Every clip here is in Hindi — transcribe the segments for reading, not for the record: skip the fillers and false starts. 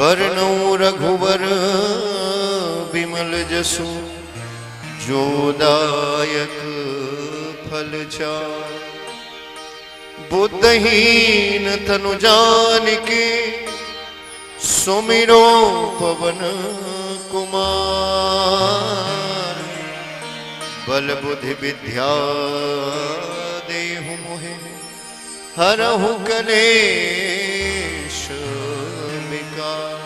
बरनौ रघुवर विमल जसु जोदायक फल चार। बुद्धहीन तनु जानिके सुमिरो पवन कुमार। बल बुद्धि विद्या देहु मोहे हरहु कलेश विकार।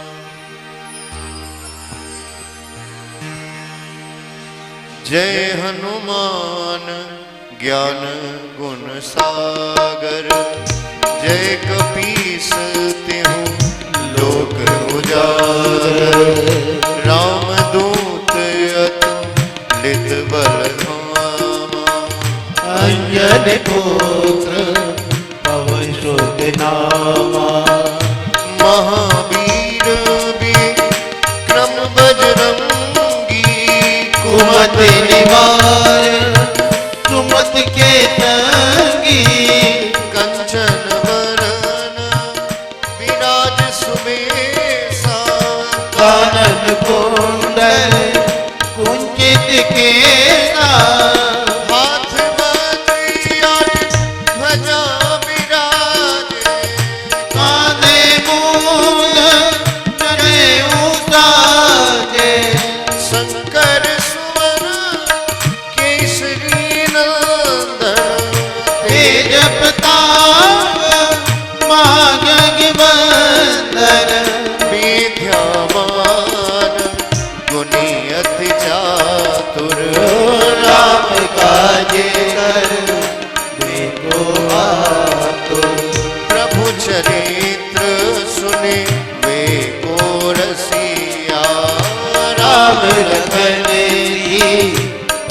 जय हनुमान ज्ञान गुण सागर। जय कपीस तिहु लोक उजागर। रामदूत अतुलित बल धामा। अंजनी पुत्र पवन सुत नामा। महावीर विक्रम बजरंगी। कुमति निवार सुमति के संगी। कंचन वरन विराज सुबेसा। कानन कुंडल कुंचित केसा। हाथ बज्र ध्वजा विराजे। कांधे मूल जनेऊ साजे। शंकर सुवन केसरी नंदन। तेज प्रताप महाजगवंदन। विद्यावान गुणी अति चातुर। राम काजे कर देखो आतुर। प्रभु चरित्र सुने वे को रसिया। राम लखन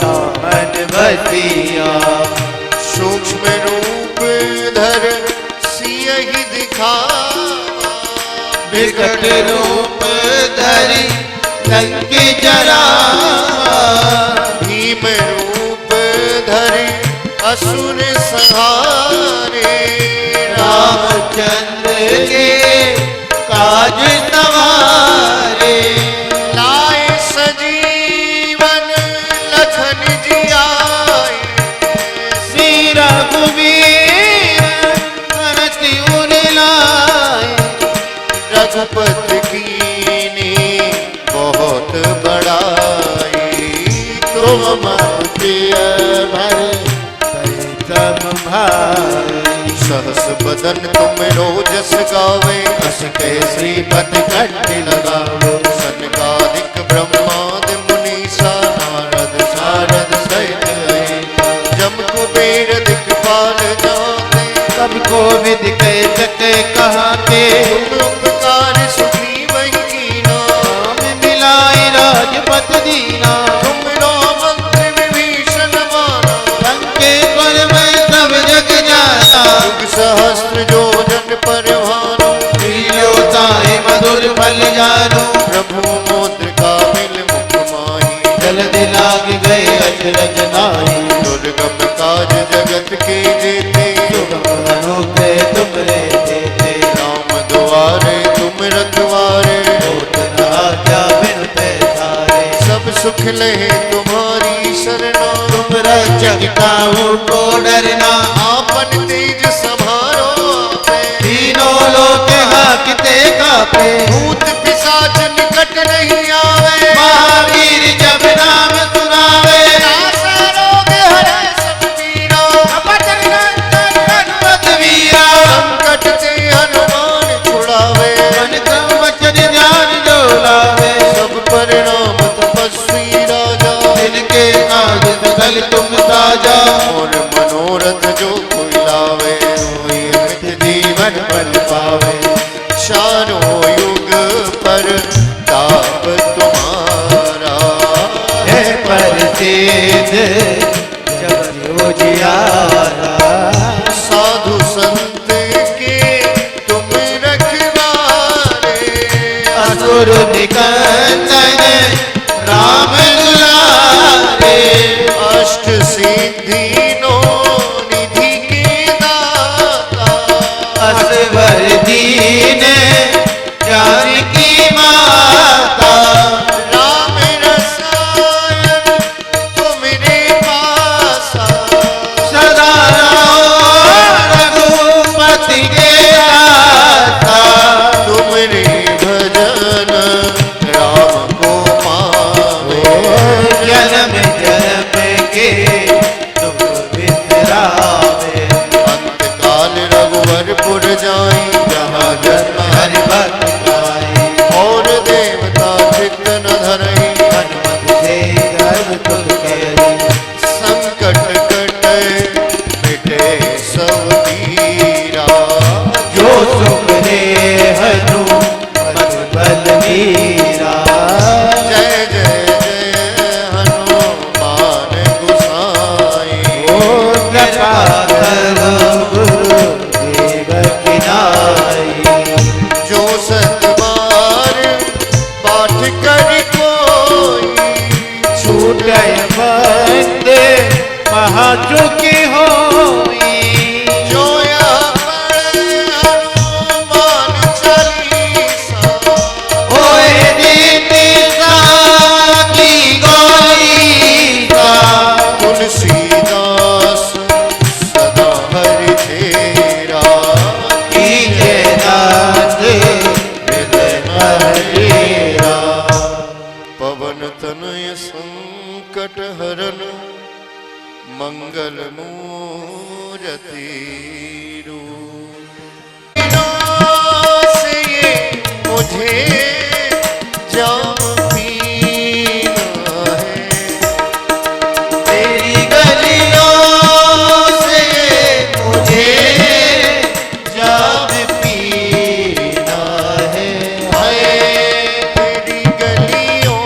दामन बसिया। सूक्ष्म रूप धर सियहि दिखावा। विकट रूप धरि लंके जरावा। भीम रूप धरि असुर संहारे। रामचंद्र के काज सवारे। लाए सजीवन लखन जियाए। श्री रघुवीर हरति उर लाए। रघुपति कीनी बहुत बड़ाई। तुम मम प्रिय भर तम भाई। सहस बदन तुम रोजस गावे। अस श्रीपति कंठ लगाओ। सनकादिक ब्रह्मादि मुनीसा। नारद सारद सहित अहिता। जम कुबेर दिक्पाल जाते। सब को विद के जके कहाते। तुम उपकार सुग्रीवहि कीना। नाम मिलाए राजपत दीना। तुम मंत्र विभीषण माना। लंकेश्वर में सब जग जाना। युग सहस्त्र योजन पर भानु। प्रियोताए मधुर फल जानो। प्रभु मुद्रिका मिल मुख माही। जल्दी लाग गए अचरज नाहि। दुर्गम काज जगत के जेते। सुगम अनोखे तुम रे देते। राम दुआरे तुम रखवारे। होत न आज्ञा बिन पैसारे। सब सुख लहे तुम्हारी शरणा। तुम रक्षक काहू को डरना। आपन तेज समारो आपे। तीनों लोक हाकते कापे। भूत पिशाच निकट नहीं आवे। महावीर जब नाम सुनावे। नासा रोग हरै सब पीरा। हनुमत वीरा। संकट ते हनुमान छुड़ावे। मन क्रम वचन ध्यान जो लावे। सब परिणाम तपस्वी राजा। जिनके काज सकल तुम साजा। और मनोरथ जो कोई लावे। सोई अमित जीवन बल पावे। चारों युग पर ताप तुम्हारा। है प्रसिद्ध जग उजियारा। साधु संत के तुम रखवारे। असुर निकंदन राम दुलारे। अष्ट सिद्धि नो निधि के दाता। असवर दीन जानकी मंगल मूर्ति रूप से ये मुझे जाम पीना है, तेरी गलियों से मुझे जाम पीना है। हाय तेरी गलियों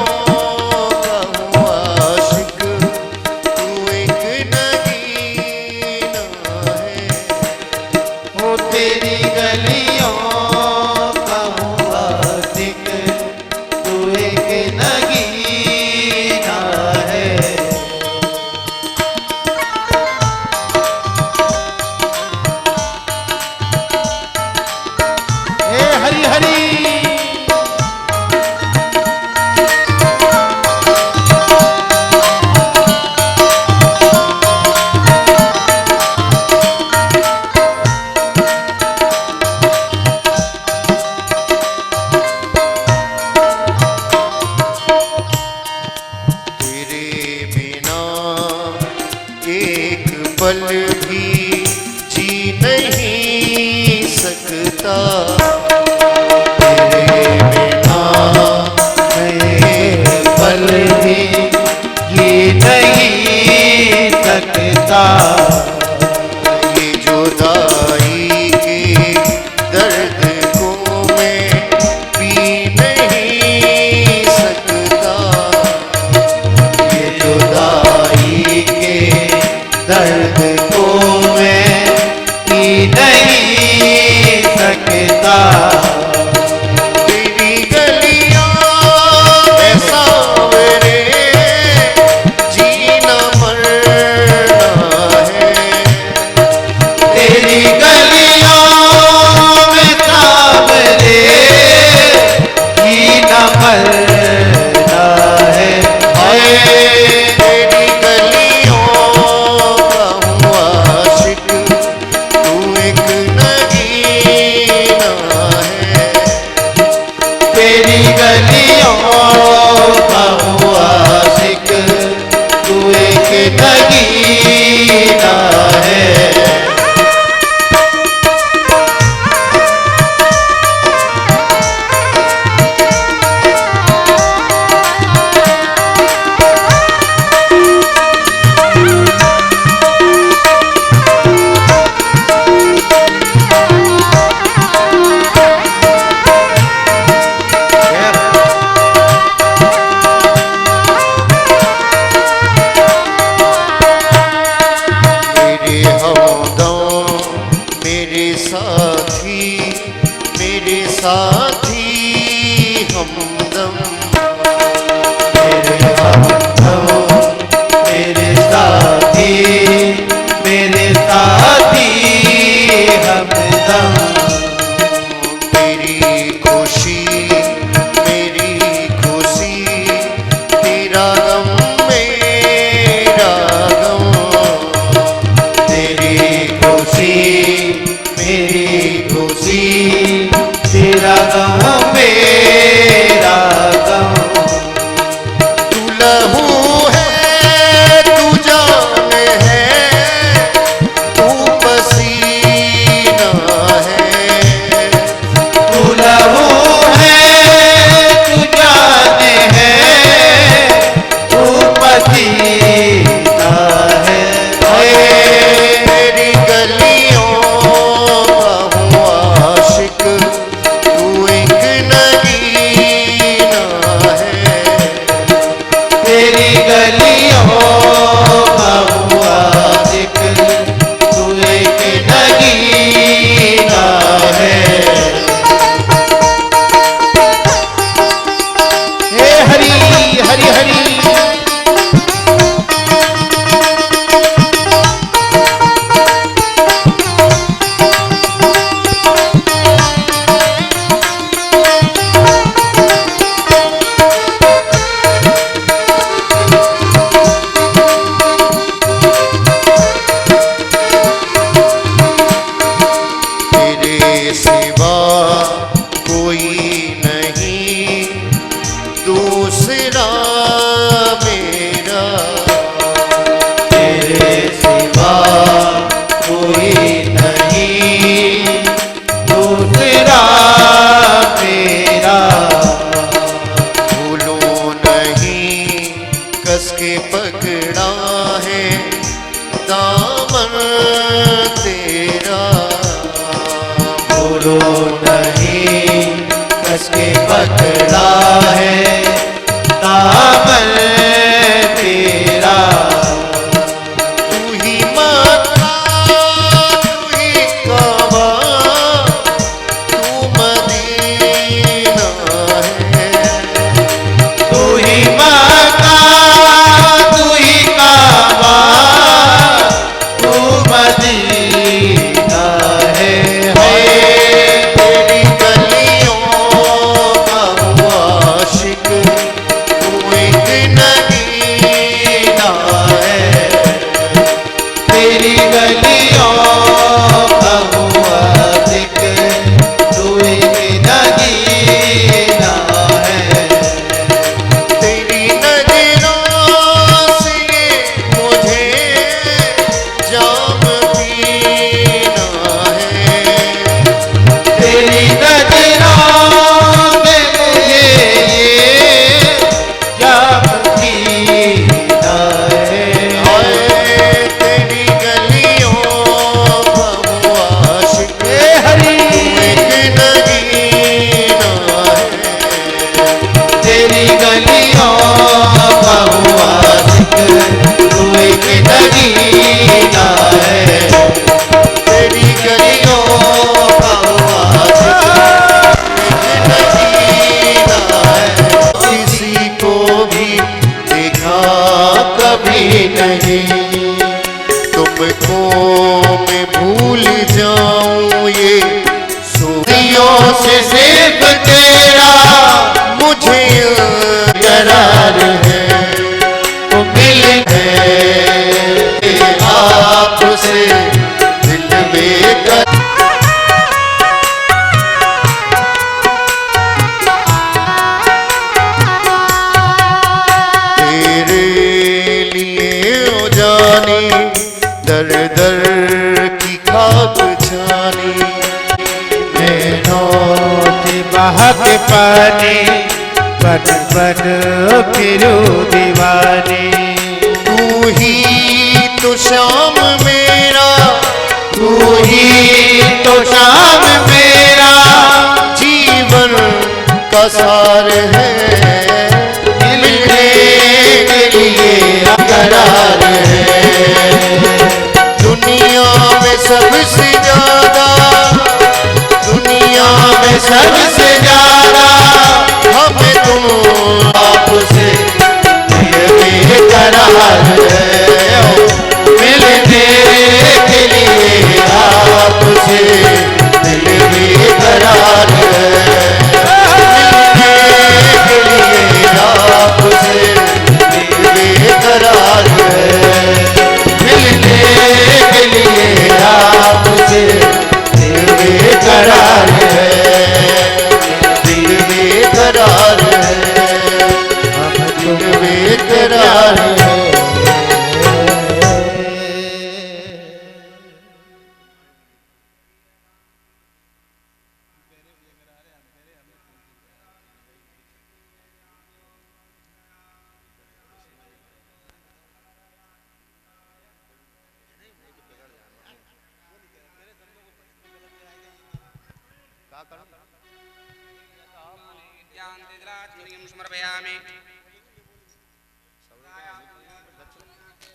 का हूँ आशिक, तू एक नगीना है। वो तेरी गलियों का हूँ आशिक, तू एक नगीना है। हे हरि हरि तेरे बिना एक पल भी जी नहीं सकता, तेरे बिना एक पल भी जी नहीं सकता। ये जुदाई के दर्द को मैं पी नहीं सकता, ये जुदाई के दर्द को मैं पी नहीं सकता। तेरी गलियां में सांवरे जीना मरना है, तेरी गलियों में सांवरे जीना मरना है। हाय तेरी गलियों का हूँ आशिक, तू एक नगीना है। तेरी गलियों का हूँ आशिक, तू एक नगीना है। मेरे हमदम मेरे साथी हमदम, मेरे हमदम मेरे साथी हमदम। मेरी खुशी तेरा गम मेरा गम, तेरी खुशी तेरा गम पकड़ा है दामन तेरा। तू ही मक्का तू ही काबा तू मदीना है। तू ही मक्का तू ही काबा तू मदीना है। तेरी गलियों का हूँ आशिक तू एक नगीना है। तेरी गलियों का हुआ जिक्र तू एक नगीना है। तेरी नजरों से मुझे जाम पीना है। तेरी नजरों से मुझे ये जाम पीना है। हाय तेरी गलियों का हूँ आशिक हरी तू एक नगीना है। तेरी गलियों का हुआ जिक्र तू एक नगीना है। तेरी गलियों का हूँ आशिक एक नगीना है। किसी को भी देखा कभी नहीं तुमको मैं भूल जाऊं ये सूदियों से सिर्फ तेरा मुझे करार है। वो मिल है आपसे दिल बेकर। तेरे लिए ओ जानी दर दर की खाक छानी। नैनों महक पानी बन बन फिरूं दीवानी। तू ही तो शाम मेरा तू ही तो शाम मेरा जीवन का सार है। मिलने के लिए करार है। दुनिया में सबसे ज्यादा दुनिया में सबसे ज्यादा हमें तुम आपसे बेकरार है। मिलने के लिए आपसे दिल बेकरार है। मिलने के लिए आपसे दिल बेकरार है। मिलने के लिए आपसे दिल बेकरार है। दिल बेकरार है। दिल बेकरार है।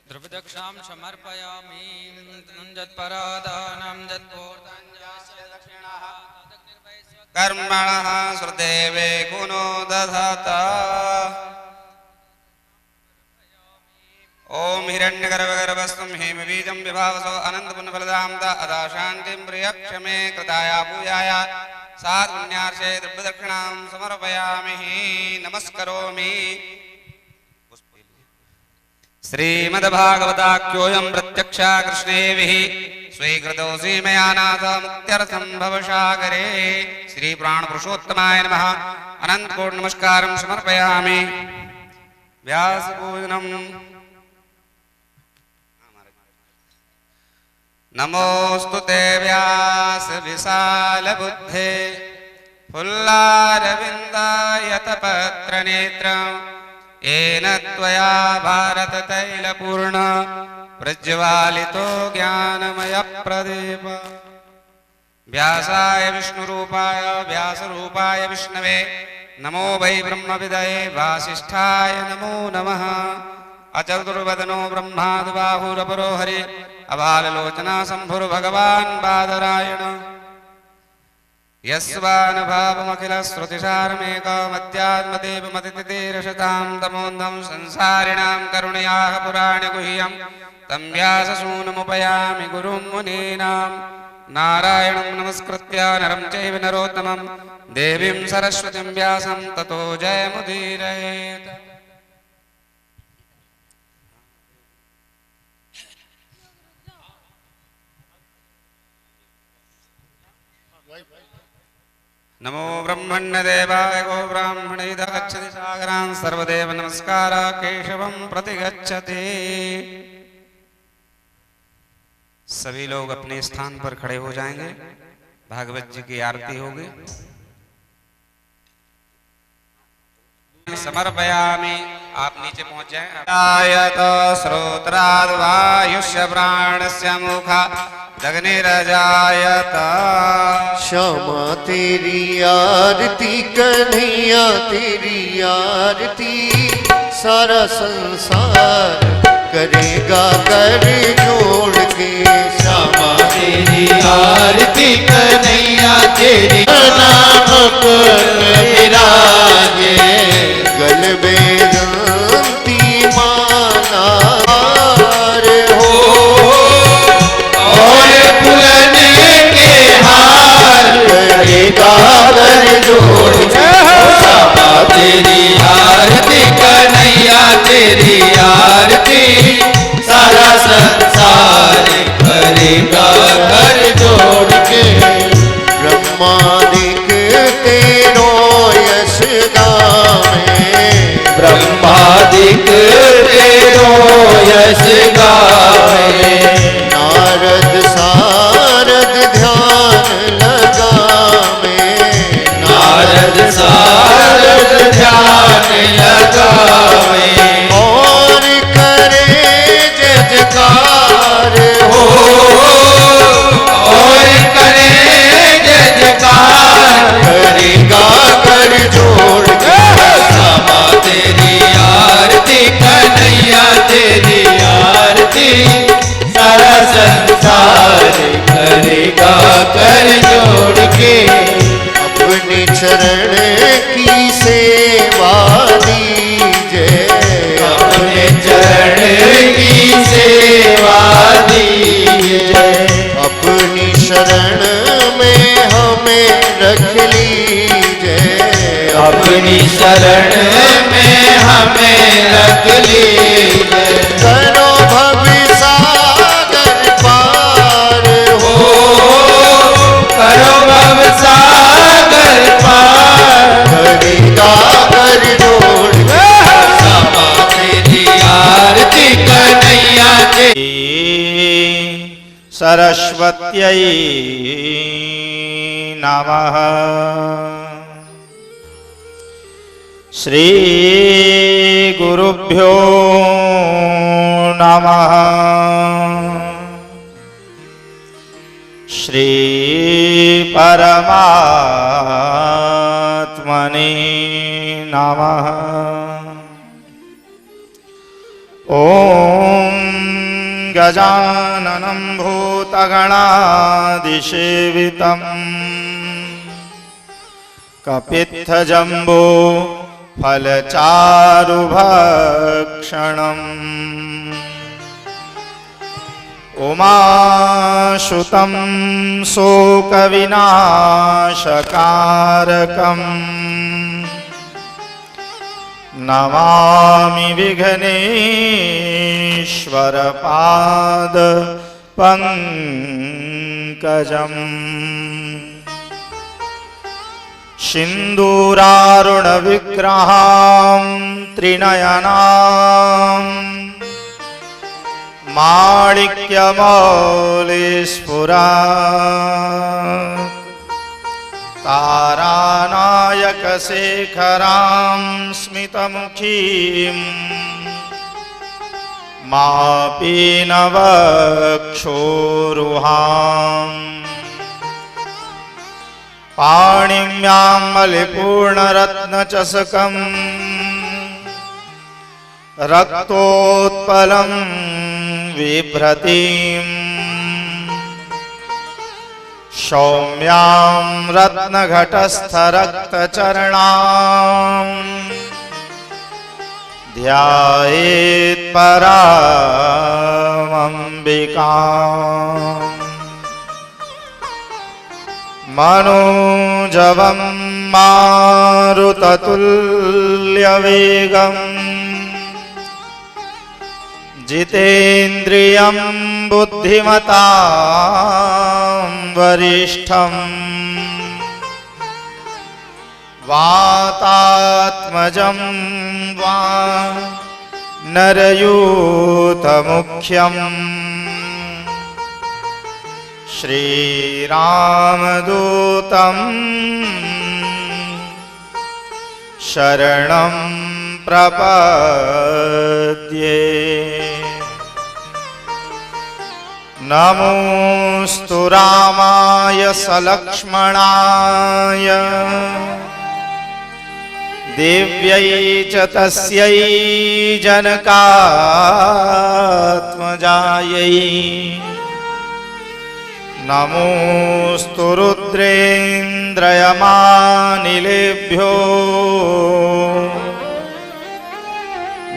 द्रव्यदक्षां समर्पयामि नञ्जत्परादानां कर्मणः श्रुदेवे गुणो दधाता। ओम हिरण्यगर्भगर्भस्थं हेमबीजं विभावसो अनन्तपुण्यफलदां अदा शान्तिं प्रियक्षमे कृताया पूजाय साधुन्यार्षे द्रव्यदक्षिणां समर्पयामि नमस्करोमि। श्रीमद्भागवताख्योऽयं प्रत्यक्षा कृष्णेभिः स्वीकृतोऽसि मया नाथ मुक्त्यर्थं भवसागरे। श्रीप्राणपुरुषोत्तमाय नमः। अनन्तकोटि नमस्कारं समर्पयामि। व्यासपूजनम्। नमोऽस्तु ते व्यास विशालबुद्धे फुल्लारविन्दायतपत्रनेत्रम् येन त्वया भारततैलपूर्ण प्रज्वालितो ज्ञानमयप्रदीप। व्यासाय विष्णुरूपाय व्यासरूपाय विष्णवे नमो वै ब्रह्मविदये वासिष्ठाय नमो नमः अचतुर्वदनो ब्रह्माद्बाहुरपरो हरि अबाललोचना शम्भुर्भगवान् बादरायण यस्वानुभावमखिलश्रुतिसारमेकमध्यात्मदेवमतिथितीरशतां तमोन्धं संसारिणां करुणयाः पुराणगुह्यं तं व्याससूनमुपयामि गुरुं मुनीनां नारायणं नमस्कृत्य नरं चैव नरोत्तमं देवीं सरस्वतीं व्यासं ततो जयमुदीरयेत्। नमो ब्रह्मण्यदेवाय गो ब्राह्मणेदः गच्छति सागरान् सर्वदेव नमस्कारः केशवं प्रति गच्छति। सभी लोग अपने स्थान पर खड़े हो जाएंगे, भागवत जी की आरती होगी। समर्पयामि, आप नीचे पहुंच जाएं। आयत श्रोत्राद् वायुष्य प्राणस्य मुखा जगनिरजायत। श्यामा तेरी आरती कन्हैया तेरी आरती सारा संसार करेगा कर जोड़ के। श्यामा तेरी आरती कन्हैया तेरी नाम पर विराजे। गल बेदंती माना हो और पुरने के हार करेगा कर जोड़ के। श्यामा तेरी आरती कन्हैया तेरी आरती सारा संसार करेगा कर जोड़ के। ब्रह्मादिक तेरो यश गावे। ब्रह्मादिक तेरो यश गावे। नारद सारद ध्यान लगावे। नारद सारद ध्यान लगावे। और करे जय जयकार हो और करे जय जयकार करेगा कर जोड़ के। श्यामा तेरी आरती कन्हैया तेरी आरती सारा संसार करेगा कर जोड़ के। अपने चरण की सेवा दीजे। अपने चरण की सेवा दीजिए। अपनी शरण में हमें रख लीजे। अपनी शरण में हमें रख लीजिए। करो भवसागर पार हो करो भव सागर पार करेगा कर जोड़ के। श्यामा तेरी आरती कन्हैया तेरी। सरस्वत्यै नमः। श्री गुरुभ्यो नमः। श्री परमात्मने नमः। ॐ गजाननं भूतगणादिसेवितं कपित्थजम्बो फलचारुभक्षणम् उमासुतं शोकविनाशकारकम् नमामि विघ्नेश्वरपाद पंकजम्। सिन्दूरारुणविग्रहां त्रिनयनां माणिक्यमौलिस्फुरात् तारानायकशेखरां स्मितमुखीं मापीनवक्षोरुहाम् पाणिम्यां मलिपूर्णरत्नचषकम् रक्तोत्पलं बिभ्रतीम् सौम्यां रत्नघटस्थरक्तचरणाम् ध्यायेत् परामम्बिकाम् मनोजवं मारुततुल्यवेगम् जितेन्द्रियं बुद्धिमतां वरिष्ठम् वातात्मजं वा नरयूथमुख्यम् श्रीरामदूतं शरणं प्रपद्ये। नमोस्तु रामाय सलक्ष्मणाय देव्यै च तस्यै जनकात्मजायै। नमोस्तु रुद्रेन्द्रयमानिलेभ्यो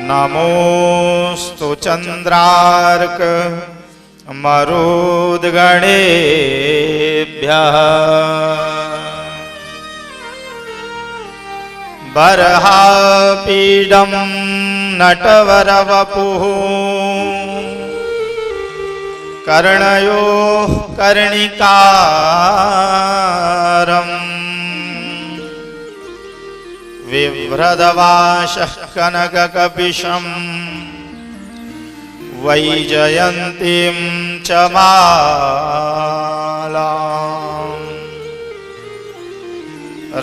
नमोस्तु चन्द्रार्क मरुद्गणेभ्यः। बर्हापीडं नटवरवपुः कर्णयोः कर्णिकारम् बिभ्रदवाशः कनककपिशम् वैजयन्तीं च मालाम्।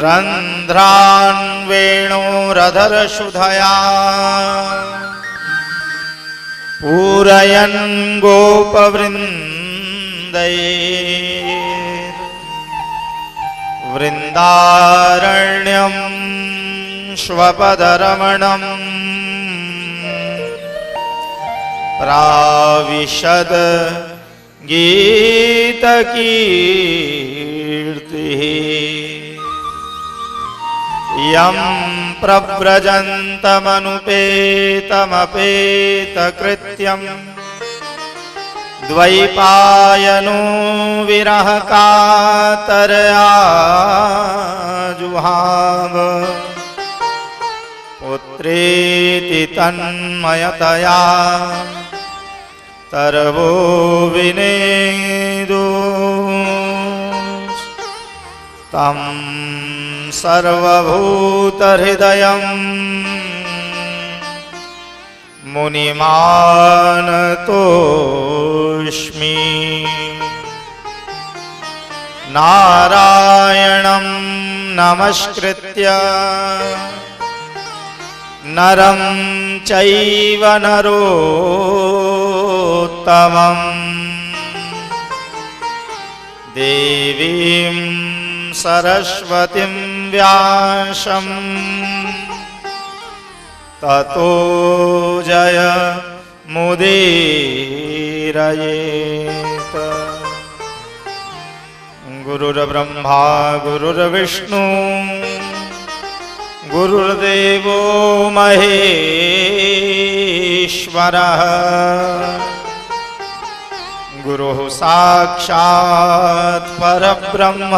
रन्ध्रान् वेणोरधरशुधया पूरयन् गोपवृन्दैर्वृन्दारण्यं श्वपदरमणम् प्राविशद गीतकीर्तिः। यं प्रव्रजन्तमनुपेतमपेतकृत्यं द्वैपायनो विरहकातरया जुहाव पुत्रेति तन्मयतया तरवो विनेदो तं सर्वभूतहृदयं मुनिमानतोऽस्मि। नारायणं नमस्कृत्य नरं चैव नरोत्तमम् देवीं सरस्वतीं व्यासं ततो जयमुदीरयेत्। गुरुर्ब्रह्मा गुरुर्विष्णु गुरुर्देवो महेश्वरः गुरुः साक्षात् परब्रह्म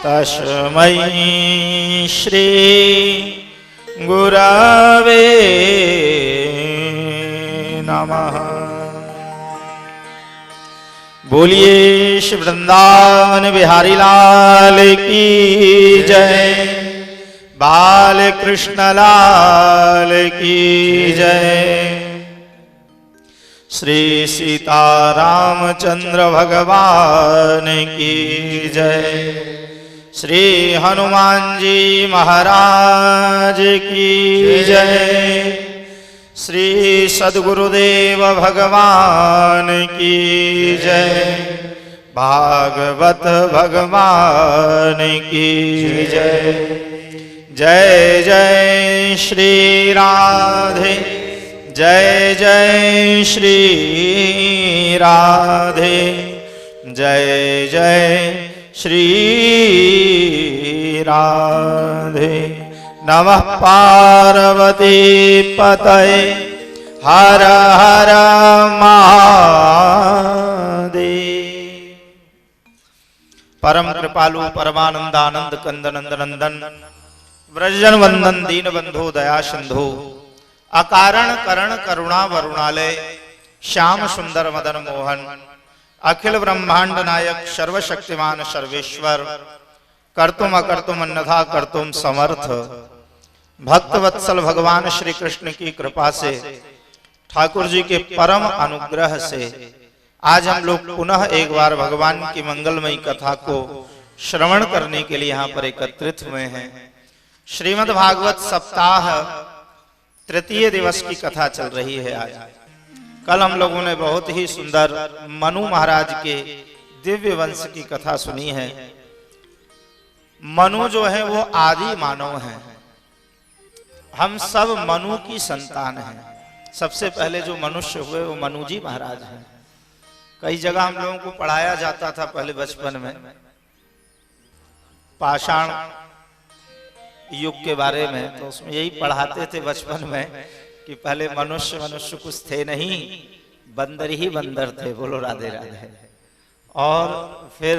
तस्मै श्री गुरवे नमः। बोलिए श्री वृंदावन बिहारी लाल की जय, बाल कृष्ण लाल की जय। श्री सीतारामचंद्र भगवान की जय। श्री हनुमान जी महाराज की जय। श्री सद्गुरुदेव भगवान की जय। भागवत भगवान की जय। जय जय श्री राधे, जय जय श्री राधे, जय जय श्री राधे। नमः पार्वती पतये हर हर महादेव। परम कृपालु परमानंदानंद कंद नंद नंदन व्रजन वंदन दीन बंधु दया सिंधु अकारण करण करुणा वरुणालय श्याम सुंदर मदन मोहन अखिल ब्रह्मांड नायक सर्वशक्तिमान सर्वेश्वर कर्तुम अकर्तुम अन्यथा कर्तुम समर्थ भक्त वत्सल भगवान श्री कृष्ण की कृपा से ठाकुर जी के परम अनुग्रह से आज हम लोग पुनः एक बार भगवान की मंगलमयी कथा को श्रवण करने के लिए यहाँ पर एकत्रित हुए हैं। श्रीमद् भागवत सप्ताह तृतीय दिवस की कथा चल रही है। आज कल हम लोगों ने बहुत ही सुंदर मनु महाराज के दिव्य वंश की कथा सुनी है। मनु जो है वो आदि मानव हैं। हम सब मनु की संतान हैं। सबसे पहले जो मनुष्य हुए वो मनु जी महाराज हैं। कई जगह हम लोगों को पढ़ाया जाता था पहले बचपन में पाषाण युग के बारे में, तो उसमें यही पढ़ाते थे बचपन में कि पहले मनुष्य कुछ थे नहीं, बंदर ही बंदर थे। बोलो राधे राधे। और फिर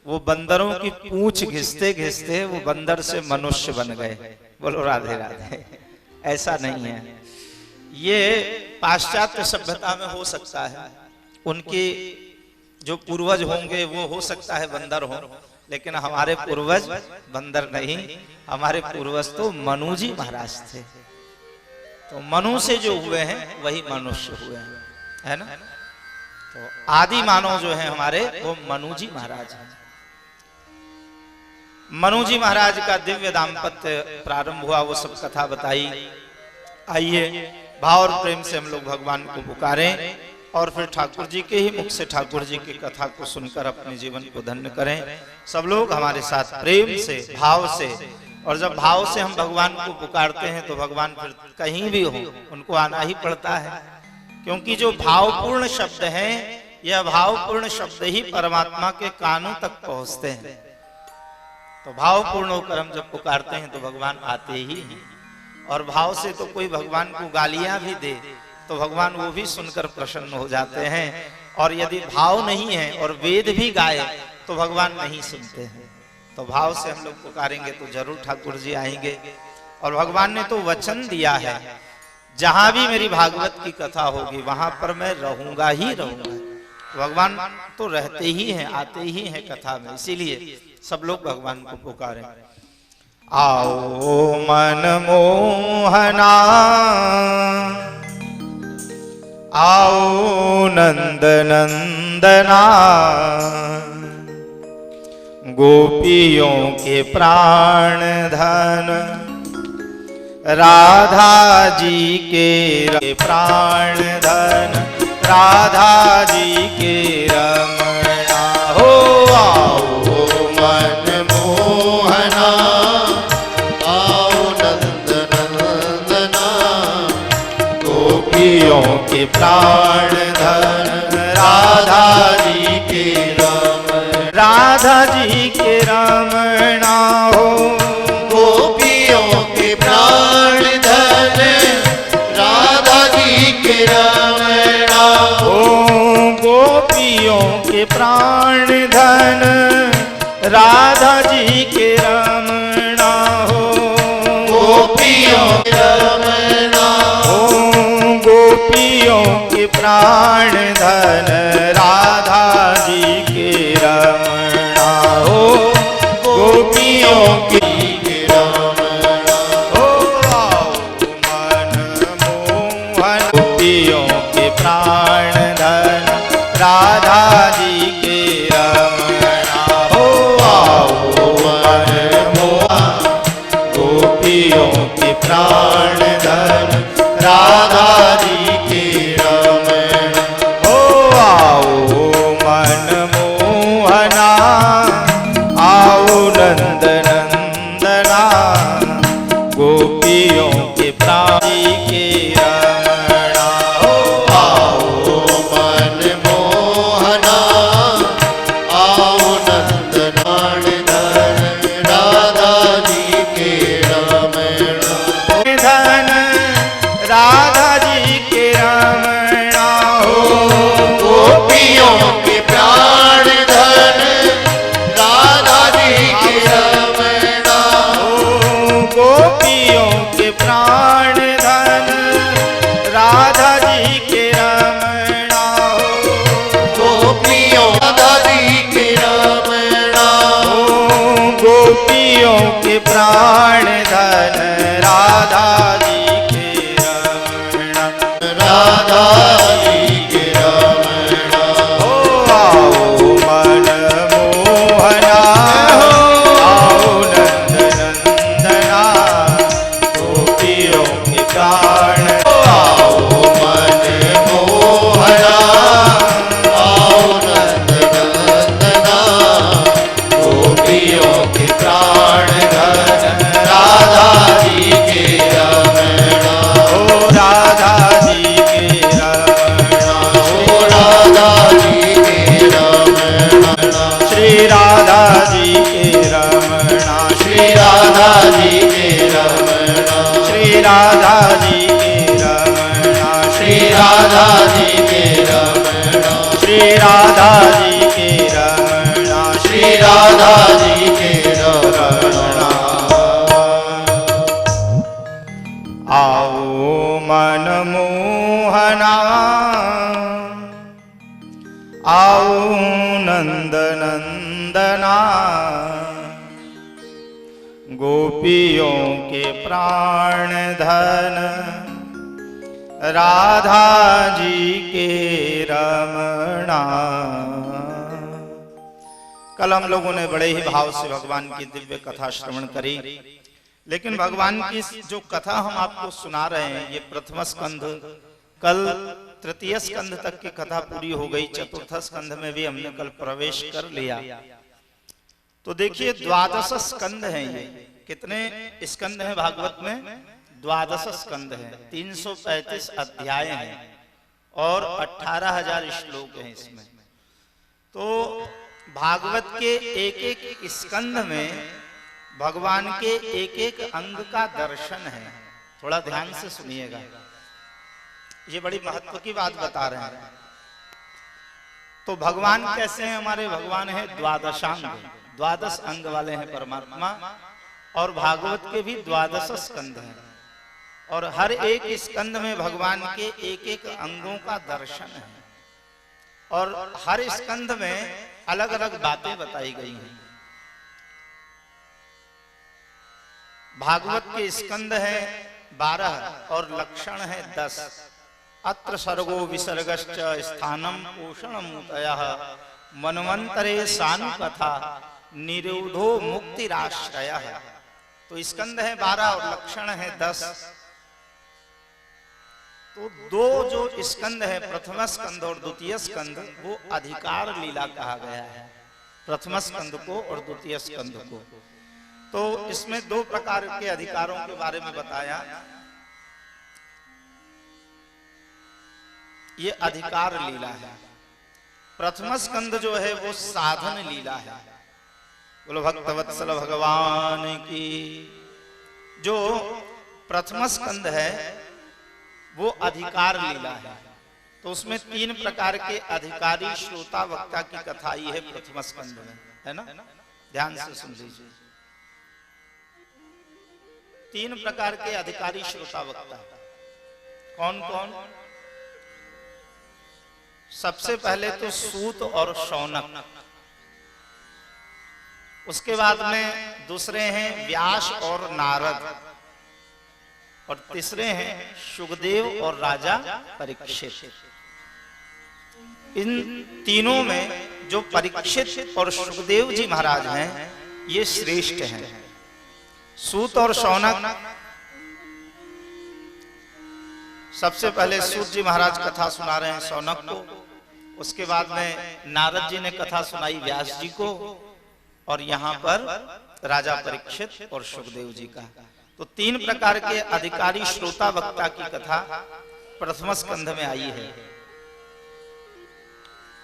वो बंदरों की पूंछ घिसते घिसते वो बंदर से मनुष्य बन गए। बोलो राधे राधे। ऐसा नहीं है, ये पाश्चात्य सभ्यता में हो सकता है। उनके जो पूर्वज होंगे वो हो सकता है बंदर हो, लेकिन हमारे पूर्वज बंदर नहीं, हमारे पूर्वज तो मनु जी महाराज थे। तो मनु से जो हुए हैं वही मनुष्य हुए हैं, है ना। तो आदि मानव जो है हमारे वो मनु जी महाराज हैं। मनु जी महाराज का दिव्य दाम्पत्य प्रारंभ हुआ, वो सब कथा बताई। आइए भाव और प्रेम से हम लोग भगवान को पुकारें और फिर ठाकुर जी के ही मुख से ठाकुर जी की कथा को सुनकर अपने जीवन को धन्य करें। सब लोग हमारे साथ प्रेम से भाव से, और जब भाव से हम भगवान को पुकारते हैं तो भगवान फिर कहीं भी हो उनको आना ही पड़ता है, क्योंकि जो भावपूर्ण शब्द हैं यह भावपूर्ण शब्द ही परमात्मा के कानों तक पहुंचते हैं। तो भावपूर्ण होकर हम जब पुकारते हैं तो भगवान आते ही हैं। और भाव से तो कोई भगवान को गालियां भी दे तो भगवान वो भी सुनकर प्रसन्न हो जाते हैं। और यदि भाव नहीं है और वेद भी गाए तो भगवान नहीं सुनते हैं। तो भाव से हम लोग पुकारेंगे तो जरूर ठाकुर जी आएंगे। और भगवान ने तो वचन दिया है, जहां भी मेरी भागवत की कथा होगी वहां पर मैं रहूंगा ही रहूंगा। भगवान तो रहते ही हैं, आते ही हैं कथा में, इसीलिए सब लोग भगवान को पुकारें। आओ मन मोहना, आओ नंद नंदना, गोपियों के प्राण धन, राधा जी के प्राण धन, राधा जी के रमणा। हो आओ मन मोहना, आओ नंद नंदना, गोपियों के प्राण धन, राधा जी के रमण, राधा जी के रमणा। हो गोपियों के प्राण धन, राधा जी के रमणा। हो गोपियों के प्राण धन, राधा जी के रमणा। हो गोपियों के रमणा, हो गोपियों के प्राण धन, राधा जी के रमणा। हो गोपियों के रमणा। हो आओ मन मोहन, गोपियों के प्राण धन, राधा जी के रमणा। हो आओ मन मोहन, गोपियों के प्राण धन, राधा जी के रमणा। हो आओ गोपियों के प्राण धन राधा जी के रमणा, राधा जी के रमणा। ओ आओ मन मोहना, आओ नंद नंदना, गोपियों के प्राण आओ मन मोहना, आओ नंद नंदना, गोपियों के प्राण धन राधा जी के रमणा। ओ राधा जी के रमणा, ओ राधा जी के रमणा। श्री राधा जी के रमणा, श्री राधा जी के रमणा। श्री राधा जी के रमणा, श्री राधा जी के रमणा। श्री राधा जी के रमणा, श्री राधा जी के रमणा। आओ मन मोहना, आओ नंद नंदना, गोपियों के प्राण धन राधा जी के रमणा। कल हम लोगों ने बड़े ही भाव से भगवान की दिव्य कथा श्रवण करी, लेकिन भगवान की जो कथा हम आपको सुना रहे हैं ये प्रथम स्कंध, कल तृतीय स्कंध तक की कथा पूरी हो गई, चतुर्थ स्कंध में भी हमने कल प्रवेश कर लिया। तो देखिए द्वादश स्कंध हैं ये। कितने स्कंध हैं भागवत में? द्वादश स्कंध हैं, 335 अध्याय हैं और 18,000 श्लोक हैं इसमें। तो भागवत के एक एक स्कंध में भगवान के एक एक अंग का दर्शन है। थोड़ा ध्यान से सुनिएगा, ये बड़ी महत्व की बात बता रहे हैं। तो भगवान कैसे हैं? हमारे भगवान है द्वादशांग, द्वादश अंग वाले हैं परमात्मा, और भागवत के भी द्वादश स्कंध हैं और हर एक स्कंध में भगवान के एक एक अंगों का दर्शन है और हर स्कंध में अलग अलग बातें बताई गई हैं। भागवत के स्कंद है 12 और लक्षण है 10। अत्र सर्गो विसर्गश्च स्थानम पोषणमुतयः मनवंतरे सानुकथा निरोधो मुक्तिराश्रयः। तो स्कंद है 12 और लक्षण है 10। तो दो जो स्कंद है, प्रथम स्कंद और द्वितीय स्कंद, वो अधिकार लीला कहा गया है, प्रथम स्कंद को और द्वितीय स्कंद को। तो इसमें दो प्रकार के अधिकारों के बारे में बताया। ये अधिकार लीला है। प्रथम स्कंद जो है वो साधन लीला है। बोलो भक्तवत्सल भगवान की। जो प्रथम स्कंद है वो अधिकार लीला है। तो उसमें 3 प्रकार के अधिकारी श्रोता वक्ता की कथा आई है प्रथम स्कंद में, है ना? ध्यान से सुन लीजिए। 3 प्रकार के अधिकारी श्रोता वक्ता कौन कौन? सबसे पहले तो सूत और शौनक, उसके बाद में दूसरे हैं व्यास और नारद, और तीसरे हैं सुखदेव और राजा परीक्षित। इन तीनों में जो परीक्षित और सुखदेव जी महाराज हैं ये श्रेष्ठ हैं। सूत और शौनक, सबसे पहले सूत जी महाराज कथा सुना रहे हैं शौनक को, उसके बाद में नारद जी ने कथा सुनाई व्यास जी को, और यहाँ पर राजा परीक्षित और सुखदेव जी का। तो 3 प्रकार के अधिकारी श्रोता वक्ता की कथा प्रथम स्कंध में आई है।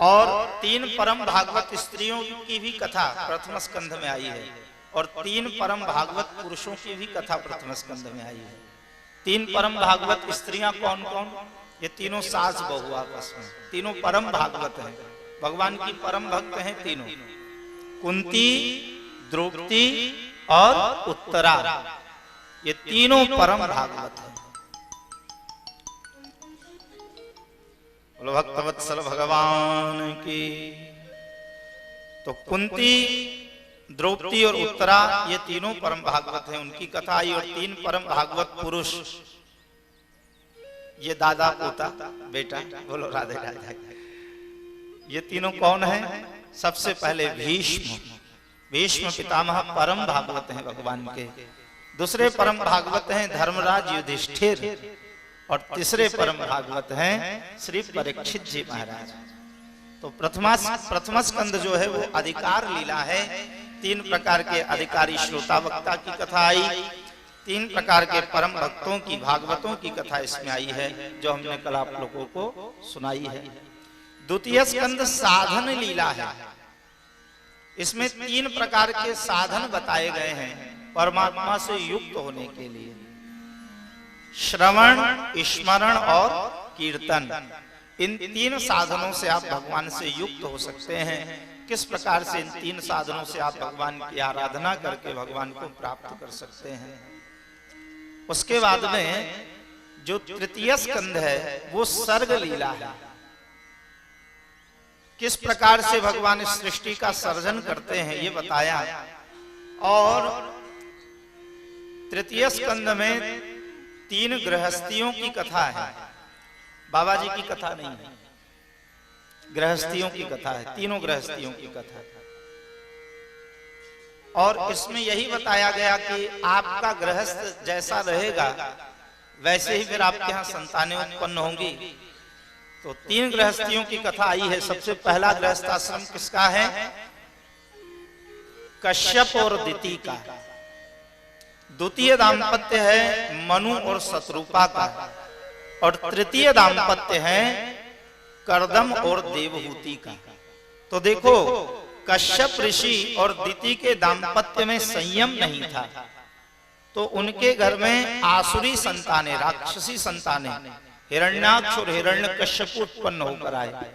और 3 परम भागवत स्त्रियों की भी कथा प्रथम स्कंध में आई है, और 3 परम भागवत पुरुषों की भी कथा प्रथम स्कंध में आई है। 3 परम भागवत स्त्रियां कौन कौन? ये तीनों सास बहू आपस में, तीनों परम भागवत हैं, भगवान की परम भक्त हैं तीनों, कुंती, द्रौपदी और उत्तरा। ये तीनों परम भागवत हैं। बोलो भक्तवत्सल भगवान की। तो कुंती द्रौपदी और उत्तरा, ये तीनों परम भागवत हैं, उनकी कथा आई। और 3 परम भागवत पुरुष, ये दादा पोता बेटा, बोलो राधे राधे। ये तीनों कौन है? सबसे पहले भीष्म, भीष्म पितामह परम भागवत हैं भगवान के। दूसरे परम भागवत हैं धर्मराज युधिष्ठिर, और तीसरे परम भागवत हैं श्री परीक्षित जी महाराज। तो प्रथम स्कंद जो है वो अधिकार लीला है। 3 प्रकार के अधिकारी श्रोता वक्ता की कथा आई, 3 प्रकार के परम भक्तों की भागवतों की कथा इसमें आई है, जो हमने कल आप लोगों को सुनाई है। द्वितीय स्कंद साधन लीला है। इसमें 3 प्रकार के साधन बताए गए हैं परमात्मा से युक्त होने के लिए, श्रवण, स्मरण और कीर्तन। इन 3 साधनों से आप भगवान से युक्त हो सकते हैं। किस प्रकार से इन 3 साधनों से आप भगवान की आराधना करके भगवान को प्राप्त कर सकते हैं। उसके बाद में जो तृतीय स्कंध है वो सर्ग लीला है। किस प्रकार से भगवान इस सृष्टि का सर्जन करते हैं ये बताया। और तृतीय स्कंद में 3 गृहस्थियों की कथा है, बाबा जी की कथा नहीं है, गृहस्थियों की कथा है, तीनों गृहस्थियों की कथा। और इसमें यही बताया गया कि आपका गृहस्थ जैसा रहेगा वैसे ही फिर आपके यहाँ संतानें उत्पन्न होंगी। तो 3 गृहस्थियों की कथा आई है। सबसे पहला गृहस्थ आश्रम किसका है? कश्यप और दिति का। द्वितीय दाम्पत्य है मनु और शत्रुपा का, और तृतीय दाम्पत्य है कर्दम और देवहूति का। तो देखो, कश्यप ऋषि और दिति के दाम्पत्य में संयम नहीं था, तो उनके घर में आसुरी संतानें, राक्षसी संतानें, हिरण्याक्ष और हिरण्यकश्यप उत्पन्न होकर आए,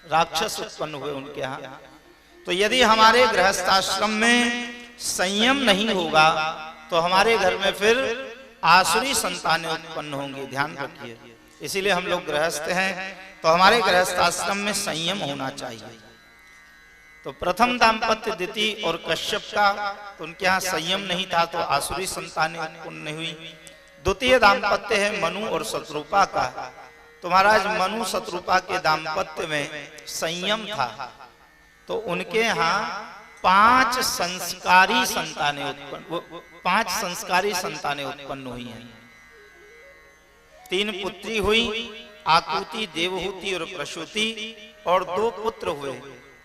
राक्षस उत्पन्न हुए उनके यहाँ। तो यदि हमारे गृहस्थाश्रम में संयम नहीं होगा तो हमारे घर में फिर आसुरी संतानें उत्पन्न होंगी, ध्यान रखिए। इसीलिए हम लोग गृहस्थ हैं तो हमारे गृहस्थाश्रम में संयम होना चाहिए। तो प्रथम दाम्पत्य दिति और कश्यप का, तो उनके यहाँ संयम नहीं था तो आसुरी संतानें उत्पन्न हुई। द्वितीय दाम्पत्य है मनु और शत्रुपा का। तो महाराज मनु शत्रुपा के दाम्पत्य में संयम था, तो उनके यहाँ 5 संस्कारी संतानें उत्पन्न हुई हैं। 3 पुत्री हुई, आकुति, देवहूति और प्रसूति, और 2 पुत्र हुए,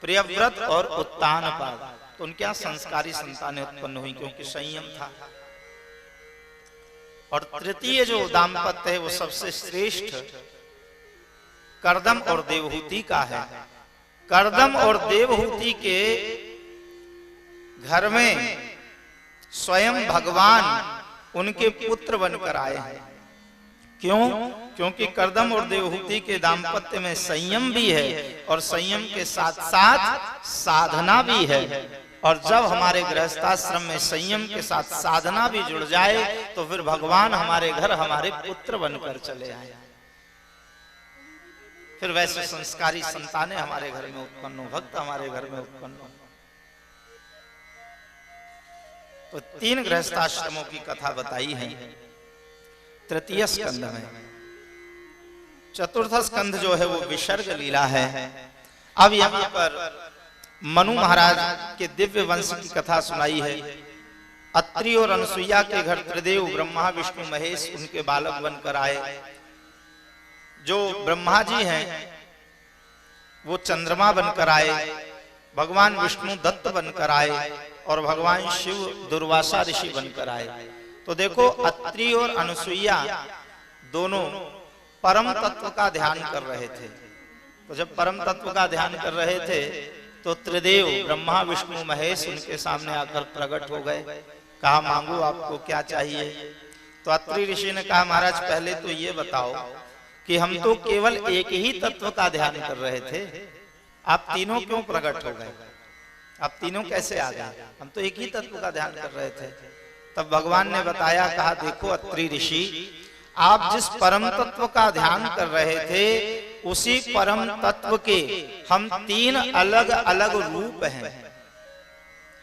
प्रियव्रत और उत्तानपाद। तो उनके यहाँ संस्कारी संतानें उत्पन्न हुई क्योंकि संयम था। और तृतीय जो दाम्पत्य है वो सबसे श्रेष्ठ कर्दम और देवहूति का है। कर्दम और देवहूति के घर में स्वयं भगवान उनके पुत्र बनकर आए हैं। क्यों? क्योंकि कर्दम और देवहूति के दाम्पत्य में संयम भी है और संयम के साथ साथ साधना भी है। और जब हमारे गृहस्थाश्रम में संयम के साथ साधना भी जुड़ जाए तो फिर भगवान हमारे घर हमारे पुत्र बनकर चले आए। फिर वैसे संस्कारी संतानें हमारे घर में उत्पन्न हो, भक्त हमारे घर में उत्पन्न हो। तो 3 गृहस्थाश्रमों की कथा बताई है तृतीय स्कंद में। चतुर्थ स्कंद जो है वो विसर्ग लीला है। अब यहाँ पर मनु महाराज के दिव्य वंश की कथा सुनाई है। अत्रि और अनसुईया के घर त्रिदेव ब्रह्मा विष्णु महेश उनके बालक बनकर आए। जो ब्रह्मा जी हैं वो चंद्रमा बनकर आए, भगवान विष्णु दत्त बनकर आए, और भगवान शिव दुर्वासा ऋषि बनकर आए। तो देखो, अत्रि और अनसुईया दोनों परम तत्व का ध्यान कर रहे थे। तो जब परम तत्व का ध्यान कर रहे थे तो त्रिदेव ब्रह्मा विष्णु महेश उनके सामने आकर प्रकट हो गए। कहा, मांगो, आपको क्या चाहिए? तो अत्रि ऋषि ने कहा, महाराज पहले तो ये बताओ कि हम तो केवल एक ही तत्व का ध्यान कर रहे थे, आप तीनों क्यों प्रकट हो गए? आप तीनों कैसे आ गए? हम तो एक ही तत्व का ध्यान कर रहे थे। तब भगवान ने बताया, कहा, देखो अत्रि ऋषि, आप जिस परम तत्व का ध्यान कर रहे थे उसी परम तत्व के हम 3 अलग अलग रूप हैं।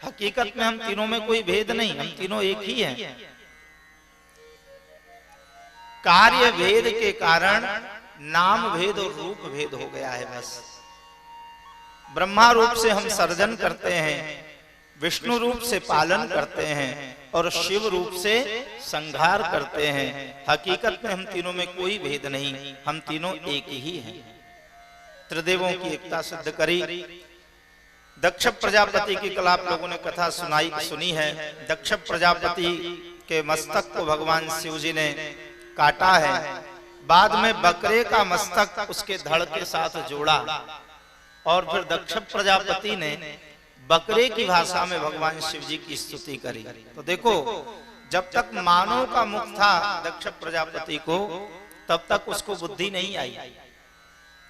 हकीकत में हम तीनों में कोई भेद नहीं, हम तीनों एक ही हैं। कार्य भेद के कारण नाम भेद और रूप भेद हो गया है बस। ब्रह्मा रूप से हम सर्जन करते हैं, विष्णु रूप से पालन करते हैं और शिव रूप से संहार करते हैं। हकीकत में हम तीनों में कोई भेद नहीं, हम तीनों एक ही हैं। त्रिदेवों की एकता सिद्ध करी। दक्ष प्रजापति की कल आप लोगों ने कथा सुनी है। दक्ष प्रजापति के मस्तक को भगवान शिव जी ने काटा है, बाद में बकरे का मस्तक उसके धड़ के साथ जोड़ा और फिर दक्ष प्रजापति ने बकरे की भाषा में भगवान शिव जी की स्तुति करी। तो देखो, जब तक मानव का मुख था दक्ष प्रजापति को, तब तक उसको बुद्धि नहीं आई,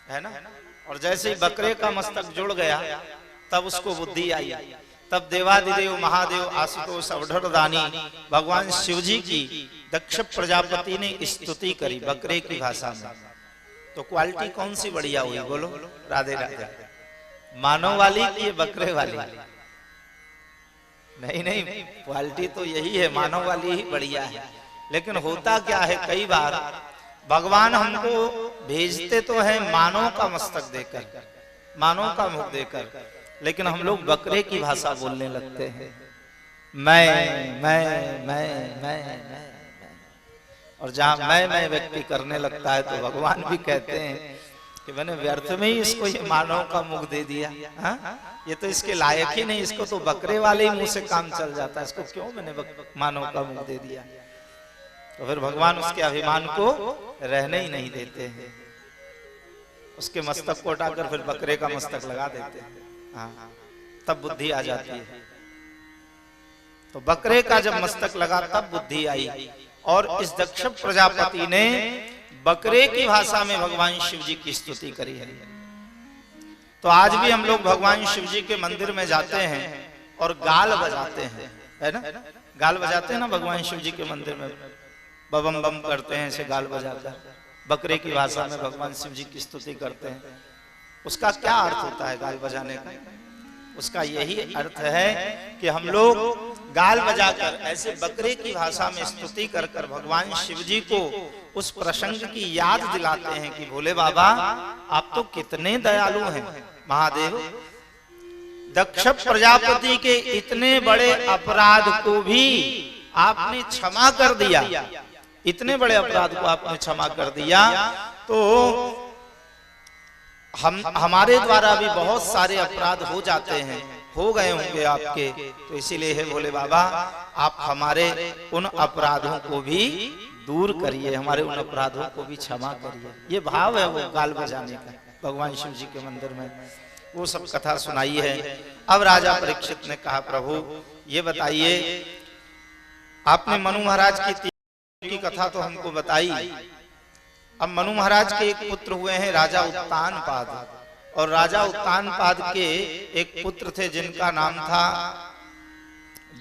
है ना। और जैसे ही बकरे का मस्तक जुड़ गया तब उसको बुद्धि आई। तब देवादिदेव महादेव आशुतोष अवधरदानी भगवान शिव जी की दक्ष प्रजापति ने स्तुति करी बकरे की भाषा में। तो क्वालिटी कौन सी बढ़िया हुई, बोलो? राधे राधे। मानव वाली की बकरे वाली? नहीं, क्वालिटी तो यही है, मानव वाली ही बढ़िया है। लेकिन होता क्या है, कई बार भगवान हमको भेजते तो हैं मानव का मस्तक देकर, मानव का मुख देकर, लेकिन हम लोग बकरे की भाषा बोलने लगते हैं। मैं। और जहां मैं व्यक्ति करने लगता है तो भगवान भी कहते हैं कि मैंने व्यर्थ में ही इसको ये मानव का मुख दे दिया। ये तो इसके लायक ही नहीं, इसको तो बकरे वाले ही मुंह से काम चल जाता है, इसको क्यों मैंने मानव का मुख दे दिया। तो फिर भगवान उसके अभिमान को रहने ही नहीं देते हैं, उसके मस्तक को उठाकर फिर बकरे का मस्तक लगा देते हैं। तब बुद्धि आ जाती है। तो बकरे का जब मस्तक लगा तब बुद्धि आई। और इस दक्ष प्रजापति ने बकरे की भाषा में भगवान शिव जी की स्तुति करी है। तो आज भी हम लोग भगवान शिव जी के मंदिर में जाते हैं और गाल बजाते हैं, है ना। गाल बजाते हैं ना भगवान शिव जी के मंदिर में, बम बम करते हैं ऐसे गाल बजाकर, बकरे की भाषा में भगवान शिव जी की स्तुति करते हैं। उसका क्या अर्थ होता है गाल बजाने का? उसका यही अर्थ है कि हम लोग गाल बजाकर ऐसे बकरे की भाषा में स्तुति कर कर भगवान शिव जी को उस प्रसंग की याद दिलाते हैं कि भोले बाबा आप तो कितने दयालु हैं। महादेव, दक्ष प्रजापति के इतने बड़े अपराध को भी आपने क्षमा कर दिया, इतने बड़े अपराध को आपने क्षमा कर दिया। तो हमारे द्वारा भी बहुत सारे अपराध हो जाते हैं, हो गए होंगे आपके, तो इसीलिए है भोले बाबा आप हमारे उन अपराधों को भी दूर करिए, हमारे उन अपराधों को भी क्षमा करिए। ये भाव है वो गाल बजाने का भगवान शिव जी के मंदिर में। वो सब कथा सुनाई है। अब राजा परीक्षित ने कहा, प्रभु ये बताइए, आपने मनु महाराज की कथा तो हमको बताई। अब मनु महाराज के एक पुत्र हुए हैं राजा उत्तानपाद, और राजा उत्तानपाद के एक पुत्र थे जिनका नाम था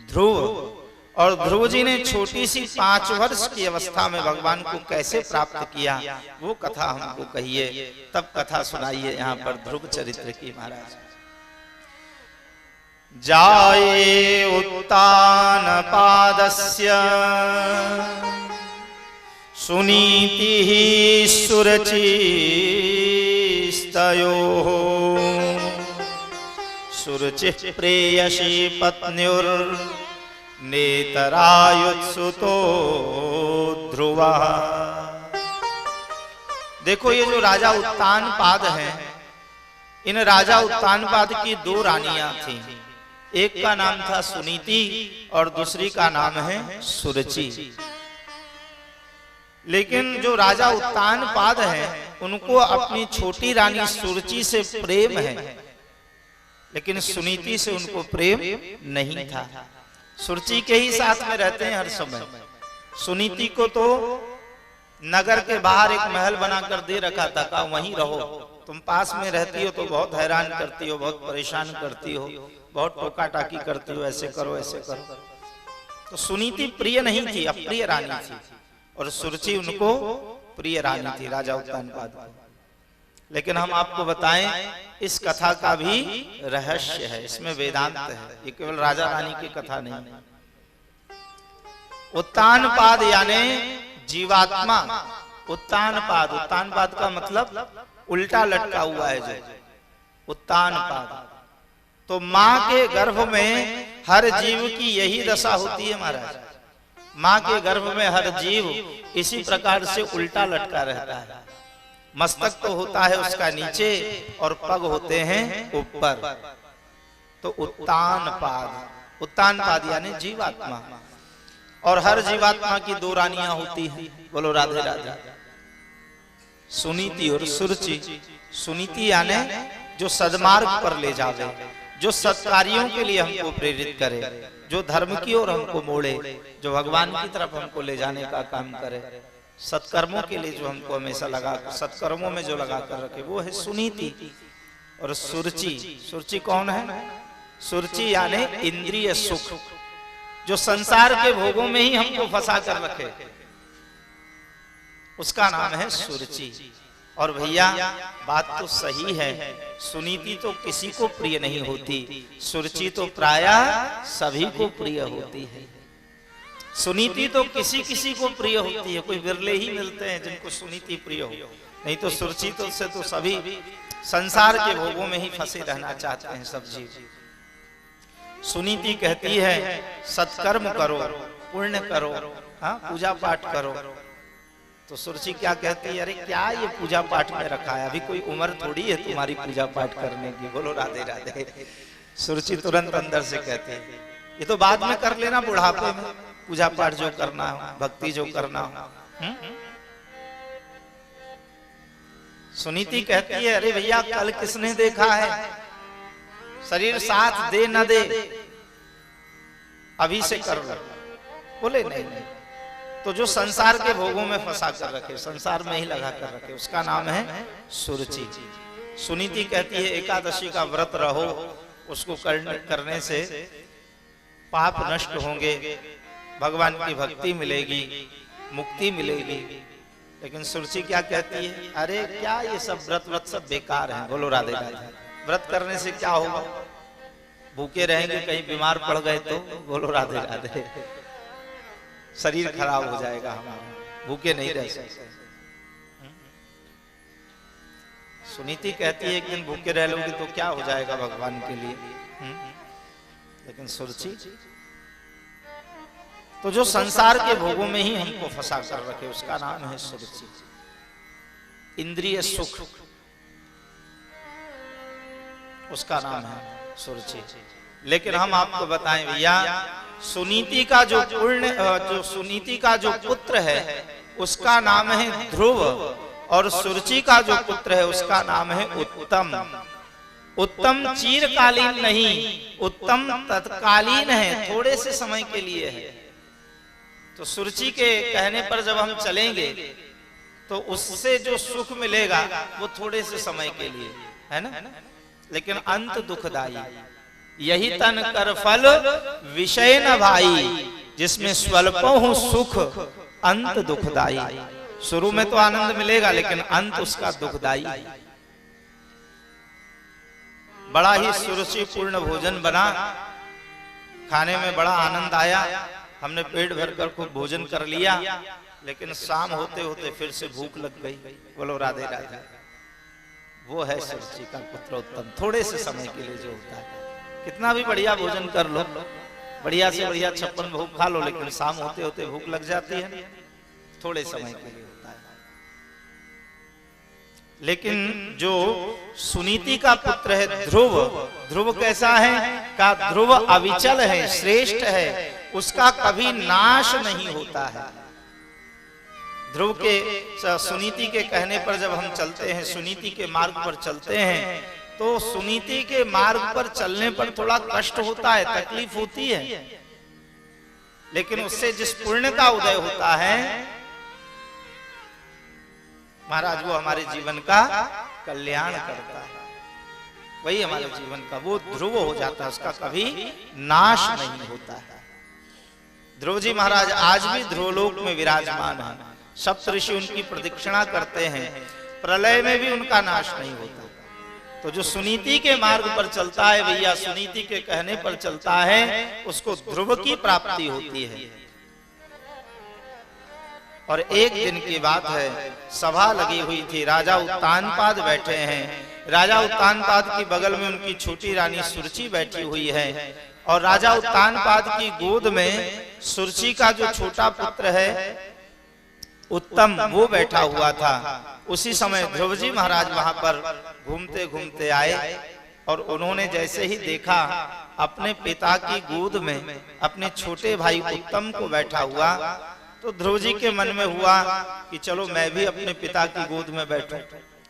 ध्रुव। और ध्रुव जी ने छोटी सी 5 वर्ष की अवस्था में भगवान को कैसे प्राप्त किया, वो कथा हमको कहिए। तब कथा सुनाइए यहाँ पर ध्रुव चरित्र की महाराज। जाये उत्तानपादस्य सुनीतिः सुरचिस्तयोः सुरुचिः प्रेयसी पत्न्युर्नेतरायुत्सुतो ध्रुवः। देखो, ये जो राजा उत्तानपाद हैं, इन राजा उत्तानपाद की 2 रानियां थीं। एक का नाम था सुनीति और दूसरी का नाम है सुरुचि। लेकिन जो राजा उत्तानपाद हैं उनको अपनी छोटी रानी सुरुचि से प्रेम है, लेकिन सुनीति से उनको प्रेम नहीं था। सुरुचि के ही साथ में रहते हैं हर समय। सुनीति को तो नगर के बाहर एक महल बनाकर दे रखा था, कहा वहीं रहो, तुम पास में रहती हो तो बहुत हैरान करती हो, बहुत परेशान करती हो, बहुत टोका टाकी करती हो, ऐसे करो ऐसे करो। तो सुनीति प्रिय नहीं थी, अप्रिय रानी थी, और सुरुचि उनको प्रिय रानी थी राजा उत्तानपाद को। लेकिन हम आपको बताएं इस कथा का भी रहस्य है, इसमें वेदांत है, ये केवल राजा रानी की कथा नहीं। उत्तानपाद यानी जीवात्मा, उत्तानपाद, उत्तानपाद का मतलब उल्टा लटका हुआ है जो उत्तानपाद। तो मां के गर्भ में हर जीव की यही दशा होती है महाराज। मां के गर्भ में हर जीव इसी प्रकार से उल्टा लटका रहता है। मस्तक तो होता है उसका नीचे और पग होते हैं ऊपर। तो उत्तानपाद, उत्तानपाद यानी जीवात्मा। और हर जीवात्मा की दो रानियां होती हैं, बोलो राधे राधे। सुनीति और सुरुचि। सुनीति यानी जो सदमार्ग पर ले जावे, जो सत्कार्यों के लिए हमको प्रेरित करे, जो धर्म की ओर हमको मोड़े, जो भगवान की तरफ हमको ले जाने का काम करे, सत्कर्मों के लिए जो हमको हमेशा लगा, सत्कर्मों में जो लगा कर रखे, वो है सुनीति। और सुरुचि, सुरुचि कौन है? सुरुचि यानी इंद्रिय सुख, जो संसार के भोगों में ही हमको फंसा कर रखे, उसका नाम है सुरुचि। और भैया बात तो सही है, सुनीति तो किसी को प्रिय नहीं होती, सुरुचि तो प्रायः सभी को प्रिय होती है। सुनीति तो किसी किसी को प्रिय होती है, कोई विरले ही मिलते हैं जिनको सुनीति प्रिय हो, नहीं तो सुरुचि तो से तो सभी संसार के भोगों में ही फंसे रहना चाहते हैं सब जीव। सुनीति कहती है सत्कर्म करो, पुण्य करो, हाँ पूजा पाठ करो। तो सुरुचि क्या कहती है? अरे क्या ये पूजा पाठ में रखा है, अभी कोई उम्र थोड़ी है तुम्हारी पूजा पाठ करने की, बोलो राधे राधे। सुरुचि तुरंत अंदर से कहती है ये तो बाद में कर लेना, बुढ़ापे में पूजा पाठ जो करना हो, भक्ति जो करना हो। सुनीति कहती है अरे भैया कल किसने देखा है, शरीर साथ दे न दे, अभी से कर लो। बोले नहीं, नहीं। तो जो संसार के भोगों में फंसा कर रखे, संसार में ही लगा कर रखे, उसका नाम है सुरुचि। सुनीति कहती है एकादशी का व्रत रहो, उसको करने से पाप नष्ट होंगे, भगवान की भक्ति मिलेगी, मुक्ति मिलेगी। लेकिन सुरुचि क्या कहती है? अरे क्या ये सब व्रत सब बेकार हैं, बोलो राधे राधे। व्रत करने से क्या होगा? भूखे रहेंगे, कहीं बीमार पड़ गए तो, बोलो राधे राधे। शरीर खराब हो जाएगा हमारा, भूखे नहीं रह सकते। सुनीति कहती है एक दिन भूखे रह लोगे तो क्या हो जाएगा भगवान के लिए। लेकिन सुरुचि तो जो संसार के भोगों में ही हमको फंसा कर रखे, उसका नाम है सुरुचि। इंद्रिय सुख, उसका नाम है सुरुचि। लेकिन हम आपको बताएं भैया, सुनीति का जो सुनीति का जो पुत्र है उसका नाम है ध्रुव, और सुरुचि का जो पुत्र है उसका नाम है उत्तम। उत्तम चिरकालीन नहीं, उत्तम तत्कालीन है, थोड़े से समय के लिए है। तो सुरुचि के कहने पर जब हम चलेंगे तो उससे जो सुख मिलेगा वो थोड़े से समय के लिए है ना, लेकिन अंत दुखदाई। यही तन कर फल विषय न भाई, जिसमें स्वल्पो सुख अंत दुखदाई। शुरू में तो आनंद मिलेगा लेकिन अंत उसका दुखदाई। बड़ा ही सुरुचिपूर्ण भोजन बना, खाने में बड़ा आनंद आया, हमने पेट भरकर खूब भोजन कर लिया, लेकिन शाम होते होते फिर से भूख लग गई, बोलो राधे राधे। वो है सुरुचि का पुत्र उत्तम। थोड़े से समय के लिए जो होता है, कितना भी बढ़िया भोजन कर लो, बढ़िया से बढ़िया 56 भोग खा लो, लेकिन शाम होते होते भूख लग जाती है, थोड़े समय के लिए होता है। लेकिन जो सुनीति का पुत्र है ध्रुव, ध्रुव कैसा है? का ध्रुव अविचल है, श्रेष्ठ है, उसका कभी नाश नहीं होता है। ध्रुव के सुनीति के कहने पर जब हम चलते हैं, सुनीति के मार्ग पर चलते हैं, तो सुनीति के मार्ग पर चलने पर थोड़ा कष्ट होता है, तकलीफ होती है, लेकिन उससे जिस पुण्य का उदय होता है महाराज, वो हमारे जीवन का कल्याण करता है, वही हमारे जीवन का वो ध्रुव हो जाता है, उसका कभी नाश नहीं होता है। ध्रुव जी महाराज आज भी ध्रुवलोक में विराजमान है। सप्त ऋषि उनकी प्रदक्षिणा करते हैं, प्रलय में भी उनका नाश नहीं होता। तो जो सुनीति के मार्ग पर चलता है भैया, सुनीति के कहने पर चलता है, उसको ध्रुव की प्राप्ति होती है। और एक दिन की बात है, सभा लगी हुई थी, राजा उत्तानपाद बैठे हैं। राजा उत्तानपाद की बगल में उनकी छोटी रानी सुरची बैठी हुई है, और राजा उत्तानपाद की गोद में सुरची का जो छोटा पुत्र है उत्तम, वो बैठा हुआ था। उसी समय ध्रुव जी महाराज वहां पर घूमते घूमते आए, और उन्होंने जैसे ही देखा अपने पिता की गोद में अपने छोटे भाई उत्तम को बैठा हुआ, तो ध्रुव जी के मन में हुआ कि चलो मैं भी अपने पिता की गोद में बैठूं।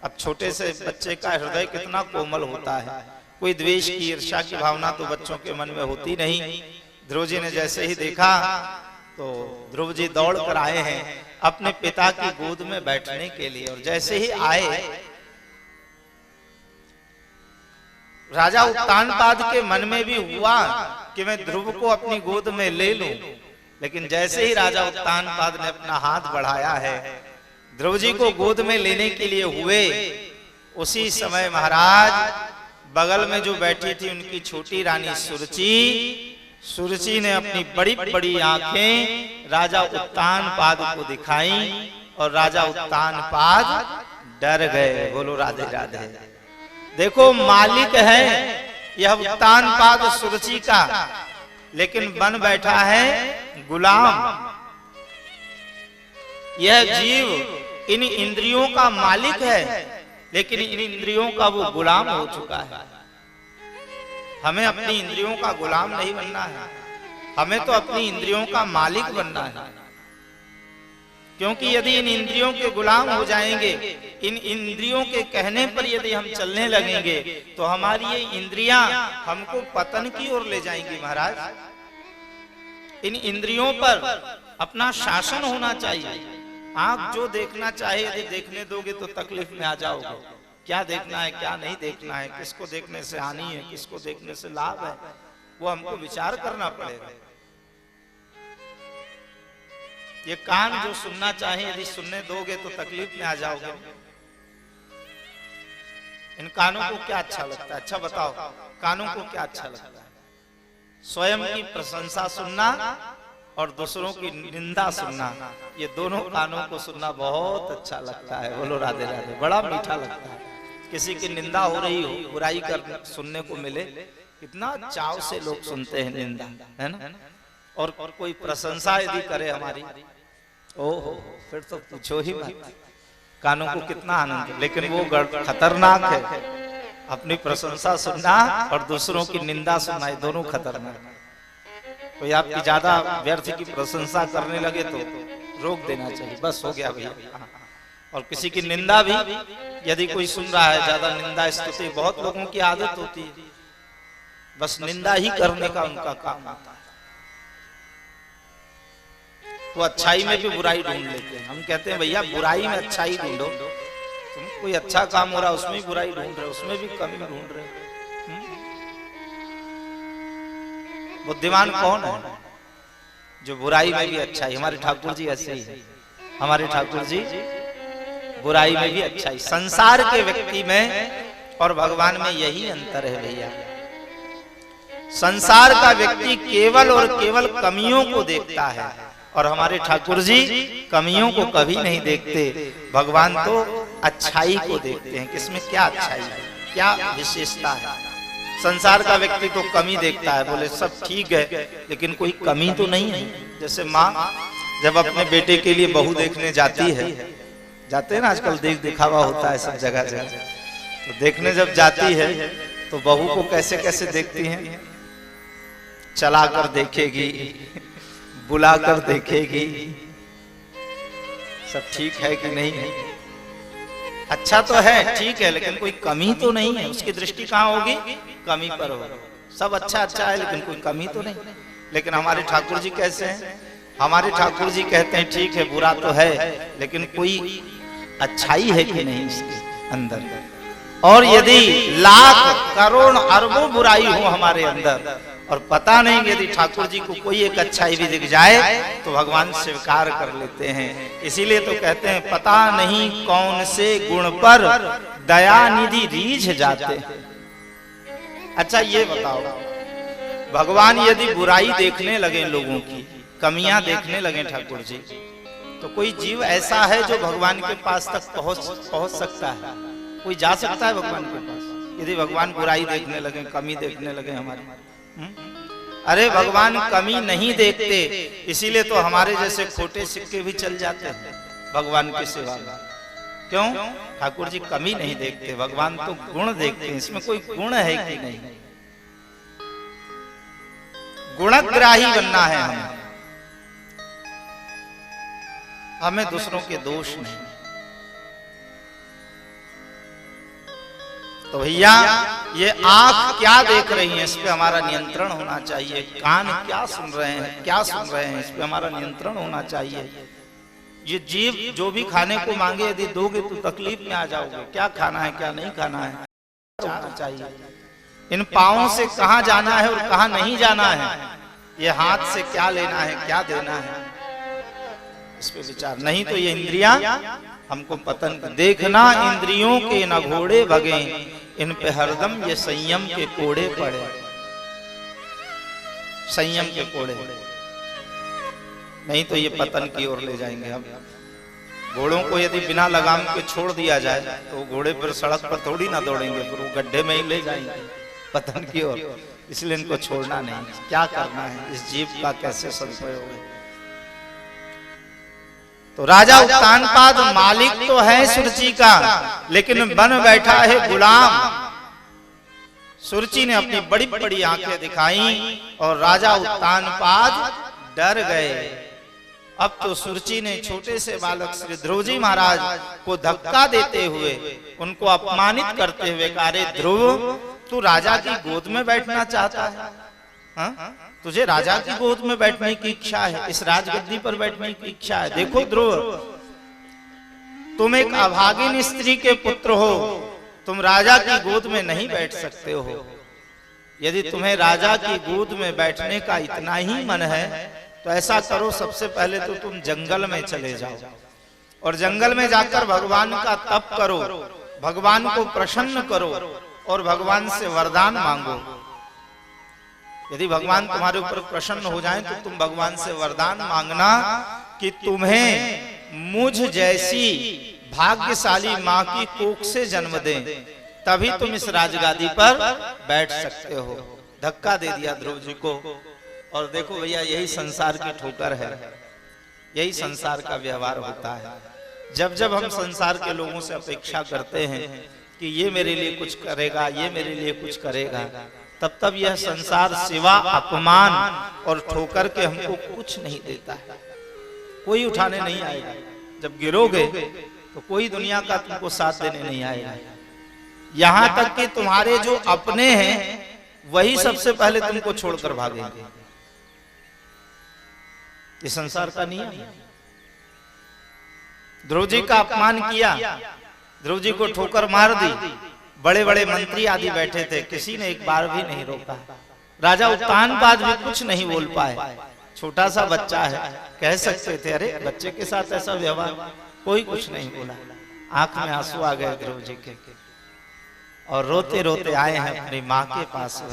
अब छोटे से बच्चे का हृदय कितना कोमल होता है, कोई द्वेष की ईर्ष्या की भावना तो बच्चों के मन में होती नहीं। ध्रुव जी ने जैसे ही देखा तो ध्रुव जी दौड़ कर आए हैं अपने पिता की गोद में बैठने के लिए। और जैसे ही आए, राजा उत्तानपाद के मन में भी हुआ कि मैं ध्रुव को अपनी गोद में ले लूं, लेकिन जैसे ही राजा उत्तानपाद ने अपना हाथ बढ़ाया है ध्रुव जी को गोद में लेने के लिए हुए, उसी समय महाराज बगल में जो बैठी थी उनकी छोटी रानी सुरची ने अपनी बड़ी बड़ी आंखें राजा उत्तानपाद को दिखाई, और राजा उत्तानपाद डर गए। बोलो राधे राधे। देखो मालिक है यह उत्तानपाद सुरची का, लेकिन बन बैठा है गुलाम। यह जीव इन इंद्रियों का मालिक है, लेकिन इन इंद्रियों का वो गुलाम हो चुका है। हमें अपनी इंद्रियों का गुलाम नहीं बनना है, हमें तो अपनी इंद्रियों का मालिक बनना है। क्योंकि यदि इन इंद्रियों के गुलाम हो जाएंगे, इन इंद्रियों के कहने पर यदि हम चलने लगेंगे, तो हमारी ये इंद्रियां हमको पतन की ओर ले जाएंगी। महाराज, इन इंद्रियों पर अपना शासन होना चाहिए। आंख जो देखना चाहे यदि देखने दोगे तो तकलीफ में आ जाओगे। क्या देखना है क्या नहीं देखना है, किसको देखने से हानि है, किसको देखने से लाभ है, वो हमको विचार करना पड़ेगा। ये कान जो सुनना चाहे यदि सुनने दोगे तो तकलीफ में आ जाओगे। इन कानों को क्या अच्छा लगता है? अच्छा बताओ, कानों को क्या अच्छा लगता है? स्वयं की प्रशंसा सुनना और दूसरों की निंदा सुनना, ये दोनों कानों को सुनना बहुत अच्छा लगता है। बोलो राधे राधे। बड़ा मीठा लगता है। किसी की निंदा हो रही हो, बुराई कर सुनने को मिले, कितना चाव से लोग सुनते हैं निंदा, है ना? और कोई प्रशंसा यदि करे हमारी, ओहो, फिर तो पूछो ही मत, कानों को कितना आनंद। लेकिन वो खतरनाक है। अपनी प्रशंसा सुनना और दूसरों की निंदा सुनना, ये दोनों खतरनाक। कोई आपकी ज्यादा व्यर्थ की प्रशंसा करने लगे तो रोक देना चाहिए, बस हो गया भैया। और किसी की निंदा भी यदि कोई सुन रहा है, ज्यादा निंदा स्तुति, बहुत लोगों की आदत होती है, बस निंदा ही करने का उनका काम होता है। तो अच्छाई में भी बुराई ढूंढ लेते हैं। हम कहते हैं भैया बुराई में अच्छाई ढूंढो। तुम कोई अच्छा काम हो रहा है उसमें बुराई ढूंढ रहे हो, उसमें भी कमी ढूंढ रहे हो। बुद्धिमान कौन है? जो बुराई में भी अच्छाई। हमारे ठाकुर जी ऐसे ही है। हमारे ठाकुर जी बुराई में भी अच्छाई। संसार के व्यक्ति में और भगवान में यही अंतर है भैया। संसार का व्यक्ति केवल और केवल कमियों को देखता है, और हमारे ठाकुर जी कमियों को कभी नहीं देखते। भगवान तो अच्छाई को देखते हैं, किसमें क्या अच्छाई है, क्या विशेषता है। संसार का व्यक्ति तो कमी देखता है, बोले सब ठीक है लेकिन कोई कमी तो नहीं है। जैसे माँ जब अपने बेटे के लिए बहू देखने जाती है, जाते हैं ना आजकल, देख दिखावा होता है सब जगह जगह, तो देखने जब जाती है तो बहू को कैसे कैसे देखती हैं? चला कर देखेगी, बुला कर देखेगी, सब ठीक है कि नहीं। अच्छा तो है, ठीक है, लेकिन कोई कमी तो नहीं है। उसकी दृष्टि कहाँ होगी? कमी पर होगी। सब अच्छा अच्छा है लेकिन कोई कमी तो नहीं। लेकिन हमारे ठाकुर जी कैसे हैं? हमारे ठाकुर जी कहते हैं ठीक है बुरा तो है लेकिन कोई अच्छाई है कि नहीं इसके अंदर। और यदि लाख करोड़ अरबों बुराई हो हमारे अंदर और पता नहीं, यदि ठाकुर जी को कोई एक अच्छाई भी दिख जाए तो भगवान स्वीकार कर लेते हैं। इसीलिए तो कहते हैं पता नहीं कौन से गुण पर दया निधि रीझ जाते। अच्छा ये बताओ, भगवान यदि बुराई देखने लगे, लोगों की कमियां देखने लगे ठाकुर जी, तो कोई जीव ऐसा है जो भगवान के पास तक पहुंच सकता है? कोई जा सकता है भगवान के पास? यदि भगवान बुराई देखने लगे, कमी देखने लगे हमारी? अरे भगवान कमी नहीं देखते, इसीलिए तो हमारे जैसे खोटे सिक्के भी चल जाते हैं भगवान की सेवा में। क्यों? ठाकुर जी कमी नहीं देखते, भगवान तो गुण देखते हैं। इसमें कोई गुण है कि नहीं? गुणग्राही बनना है हमें दूसरों के दोष नहीं। तो भैया ये आंख क्या देख रही है, इस पे हमारा नियंत्रण होना चाहिए। कान क्या सुन रहे हैं, क्या सुन रहे हैं, इस पे हमारा नियंत्रण होना चाहिए। ये जीव जो भी खाने को मांगे, यदि दोगे तो तकलीफ में आ जाओगे। क्या खाना है, क्या नहीं खाना है, होना चाहिए। इन पांवों से कहां जाना है और कहां नहीं जाना है, ये हाथ से क्या लेना है, क्या देना है, इस पे विचार। नहीं तो ये इंद्रियां हमको पतन कर। देखना इंद्रियों के न घोड़े भगे, इन पे हरदम ये संयम के कोड़े पड़े। संयम के कोड़े, नहीं तो ये पतन की ओर ले जाएंगे। हम घोड़ों को यदि बिना लगाम के छोड़ दिया जाए तो घोड़े फिर सड़क पर थोड़ी ना दौड़ेंगे, फिर वो गड्ढे में ही ले जाएंगे पतन की ओर। इसलिए इनको छोड़ना नहीं। क्या करना है, इस जीव का कैसे सदुपयोग है। तो राजा उत्तानपाद मालिक तो है सुरची का, लेकिन बन बैठा है गुलाम। सुरची ने अपनी बड़ी बड़ी आंखें दिखाई और राजा उत्तानपाद डर गए। अब तो सुरची ने छोटे से बालक श्री ध्रुव जी महाराज को धक्का देते हुए, उनको अपमानित करते हुए कहा, अरे ध्रुव, तू राजा की गोद में बैठना चाहता है? हाँ? तुझे राजा की गोद में बैठने की इच्छा है, इस राजगद्दी पर बैठने की इच्छा है। देखो ध्रुव, तुम एक अभागिन स्त्री के पुत्र हो, तुम राजा की गोद में नहीं बैठ सकते हो। यदि तुम्हें राजा की गोद में बैठने का इतना ही मन है तो ऐसा करो, सबसे पहले तो तुम जंगल में चले जाओ और जंगल में जाकर भगवान का तप करो, भगवान को प्रसन्न करो और भगवान से वरदान मांगो। यदि भगवान तुम्हारे ऊपर प्रसन्न हो जाए तो तुम भगवान से वरदान मांगना कि तुम्हें मुझ जैसी भाग्यशाली मां की कोख से जन्म दें, तभी तुम इस राजगादी पर बैठ सकते हो। धक्का दे दिया ध्रुव जी को। और देखो भैया, यही संसार की ठोकर है, यही संसार का व्यवहार होता है। जब जब हम संसार के लोगों से अपेक्षा करते हैं कि ये मेरे लिए कुछ करेगा, ये मेरे लिए कुछ करेगा, तब तब यह संसार सिवा अपमान और ठोकर के हमको कुछ नहीं देता है। कोई उठाने नहीं आएगा। जब गिरोगे तो कोई दुनिया का तुमको साथ देने नहीं आएगा। यहां तक कि तुम्हारे जो अपने हैं वही सबसे पहले तुमको छोड़कर भागेंगे। ये संसार का नियम है। ध्रुव जी का अपमान किया, ध्रुव जी को ठोकर मार दी। बड़े बड़े मंत्री आदि बैठे थे, किसी ने एक बार भी नहीं रोका। राजा उत्तानपाद भी कुछ नहीं बोल पाए। छोटा सा बच्चा है, कह सकते थे अरे बच्चे के साथ ऐसा व्यवहार, कोई कुछ नहीं बोला। आंख में आंसू आ गए ध्रुव जी के और रोते रोते आए हैं अपनी माँ के पास।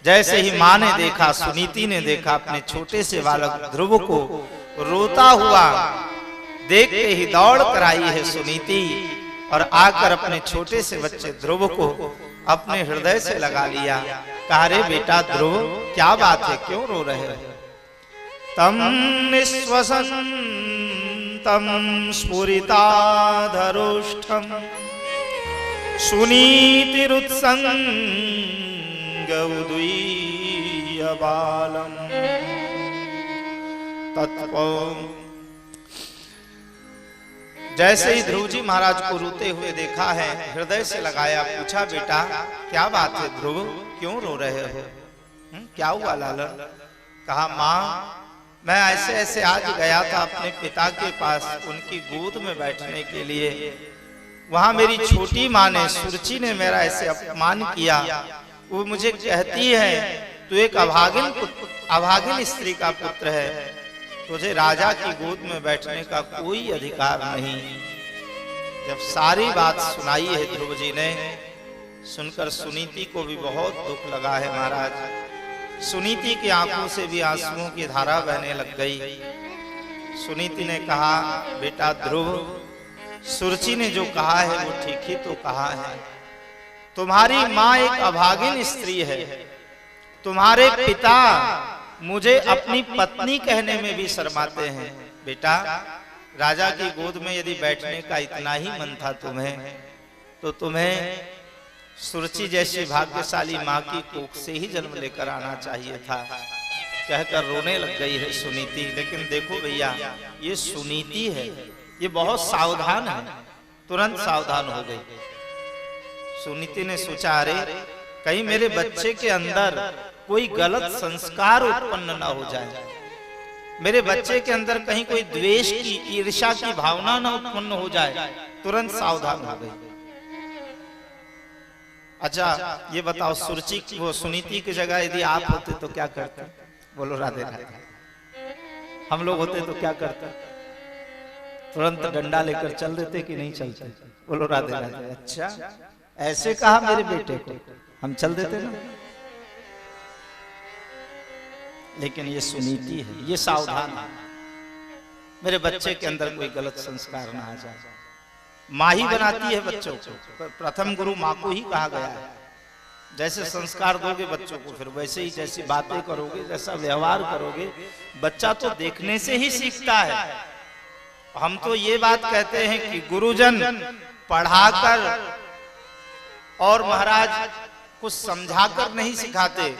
जैसे ही माँ ने देखा, सुनीति ने देखा अपने छोटे से बालक ध्रुव को रोता हुआ, देखते ही दौड़ कर आई है सुनीति और आकर अपने छोटे से बच्चे ध्रुव को अपने हृदय से लगा लिया। कहा, रे बेटा ध्रुव, क्या बात है, क्यों रो रहे हो? तम निश्वसन तम स्फुरिताधरोष्ठम सुनीतिरुत्संगौदुय्य बालम तत्पौ। जैसे ही ध्रुव जी महाराज को रोते हुए देखा है, हृदय से लगाया, पूछा, बेटा क्या बात है ध्रुव, क्यों रो रहे हो? क्या हुआ लालन? कहा, माँ मैं ऐसे ऐसे आज गया था अपने पिता के पास उनकी गोद में बैठने के लिए, वहां मेरी छोटी माँ ने, सुरुचि ने मेरा ऐसे अपमान किया। वो मुझे कहती है तू एक अभागिन स्त्री का पुत्र है, तुझे राजा की गोद में बैठने का कोई अधिकार नहीं। जब सारी बात सुनाई है ध्रुव जी ने, सुनकर सुनीति को भी बहुत दुख लगा है महाराज। सुनीति की आंखों से भी आंसुओं की धारा बहने लग गई। सुनीति ने कहा, बेटा ध्रुव, सुरुचि ने जो कहा है वो ठीक ही तो कहा है। तुम्हारी माँ एक अभागिन स्त्री है, तुम्हारे पिता मुझे अपनी पत्नी कहने में भी शर्माते हैं। बेटा, राजा की गोद में यदि बैठने का इतना ही मन था तुम्हें, तो तुम्हें सुरुचि जैसी भाग्यशाली माँ की कोख से ही जन्म लेकर आना चाहिए था। कहकर रोने लग गई है सुनीति। लेकिन देखो भैया, ये सुनीति है, ये बहुत सावधान है, तुरंत सावधान हो गई। सुनीति ने सोचा, अरे कहीं मेरे बच्चे के अंदर कोई गलत संस्कार उत्पन्न ना हो जाए, मेरे बच्चे के अंदर कहीं कोई द्वेष की, ईर्ष्या की भावना ना उत्पन्न हो जाए। तुरंत सावधान हो गई। अच्छा ये बताओ, सुरुचि वो सुनीति की जगह यदि आप होते तो क्या करते? बोलो राधे राधे। हम लोग होते तो क्या करते? तुरंत डंडा लेकर चल देते कि नहीं चलते? बोलो राधे राधे। अच्छा ऐसे कहा मेरे बेटे को, हम चल देते ना। लेकिन ये सुनीति है, ये सावधान है, मेरे बच्चे के अंदर कोई गलत संस्कार ना आ जाए। माँ ही बनाती है बच्चों को, प्रथम गुरु माँ को ही कहा गया है। जैसे संस्कार दोगे बच्चों को, फिर वैसे ही जैसी बातें करोगे, जैसा व्यवहार करोगे, बच्चा तो देखने से ही सीखता है। हम तो ये बात कहते हैं कि गुरुजन पढ़ाकर और महाराज कुछ समझाकर नहीं सिखाते,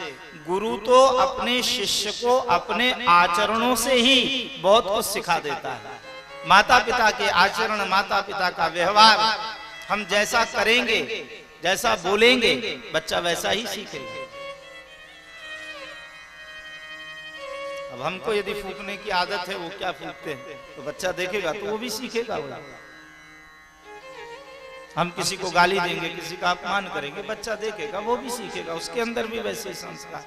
गुरु तो अपने शिष्य को अपने आचरणों से ही बहुत कुछ सिखा देता है। माता पिता के आचरण, माता पिता का व्यवहार, हम जैसा करेंगे, जैसा बोलेंगे, बच्चा वैसा ही सीखेगा। अब हमको यदि फूकने की आदत है, वो क्या फूकते हैं, तो बच्चा देखेगा तो वो भी सीखेगा। वो हम किसी को गाली देंगे, किसी का अपमान करेंगे, बच्चा देखेगा, वो भी सीखेगा, उसके अंदर भी वैसे ही संस्कार।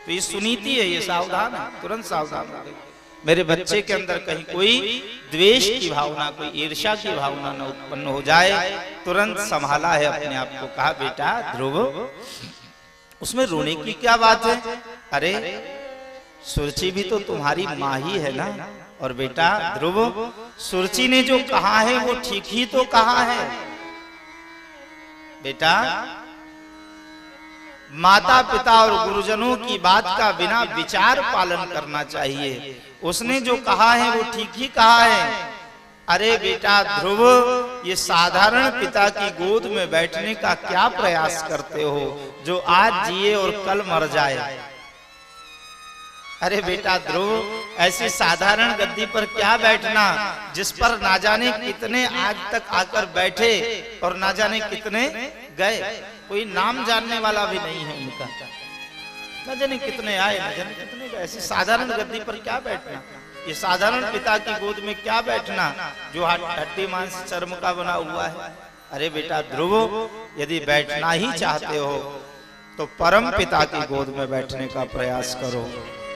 तो ये सुनीति है, ये सावधान है, तुरंत सावधान हो गई। मेरे बच्चे के अंदर कहीं कोई द्वेष की भावना, कोई ईर्ष्या की भावना न उत्पन्न हो जाए। तुरंत संभाला है अपने आप को। कहा, बेटा ध्रुव, उसमें रोने की क्या बात है? अरे सुरुचि भी तो तुम्हारी माँ ही है ना। और बेटा ध्रुव, सुरुचि ने जो कहा है वो ठीक ही तो कहा है। बेटा, माता पिता और गुरुजनों की बात का बिना विचार पालन करना चाहिए। उसने जो कहा है वो ठीक ही कहा है। अरे बेटा ध्रुव, ये साधारण पिता की गोद में बैठने का क्या प्रयास करते हो, जो आज जिए और कल मर जाए। अरे बेटा ध्रुव, ऐसी साधारण गद्दी पर क्या बैठना, जिस पर ना जाने कितने आज तक आकर बैठे और ना जाने कितने गए। कोई नाम जानने वाला भी नहीं है उनका, ना जाने कितने आए, ना जाने कितने गए। ऐसी साधारण गद्दी पर क्या बैठना, ये साधारण पिता की गोद में क्या बैठना, जो हड्डी मांस चर्म का बना हुआ है। अरे बेटा ध्रुव, यदि बैठना ही चाहते हो तो परम पिता की गोद में बैठने का प्रयास करो।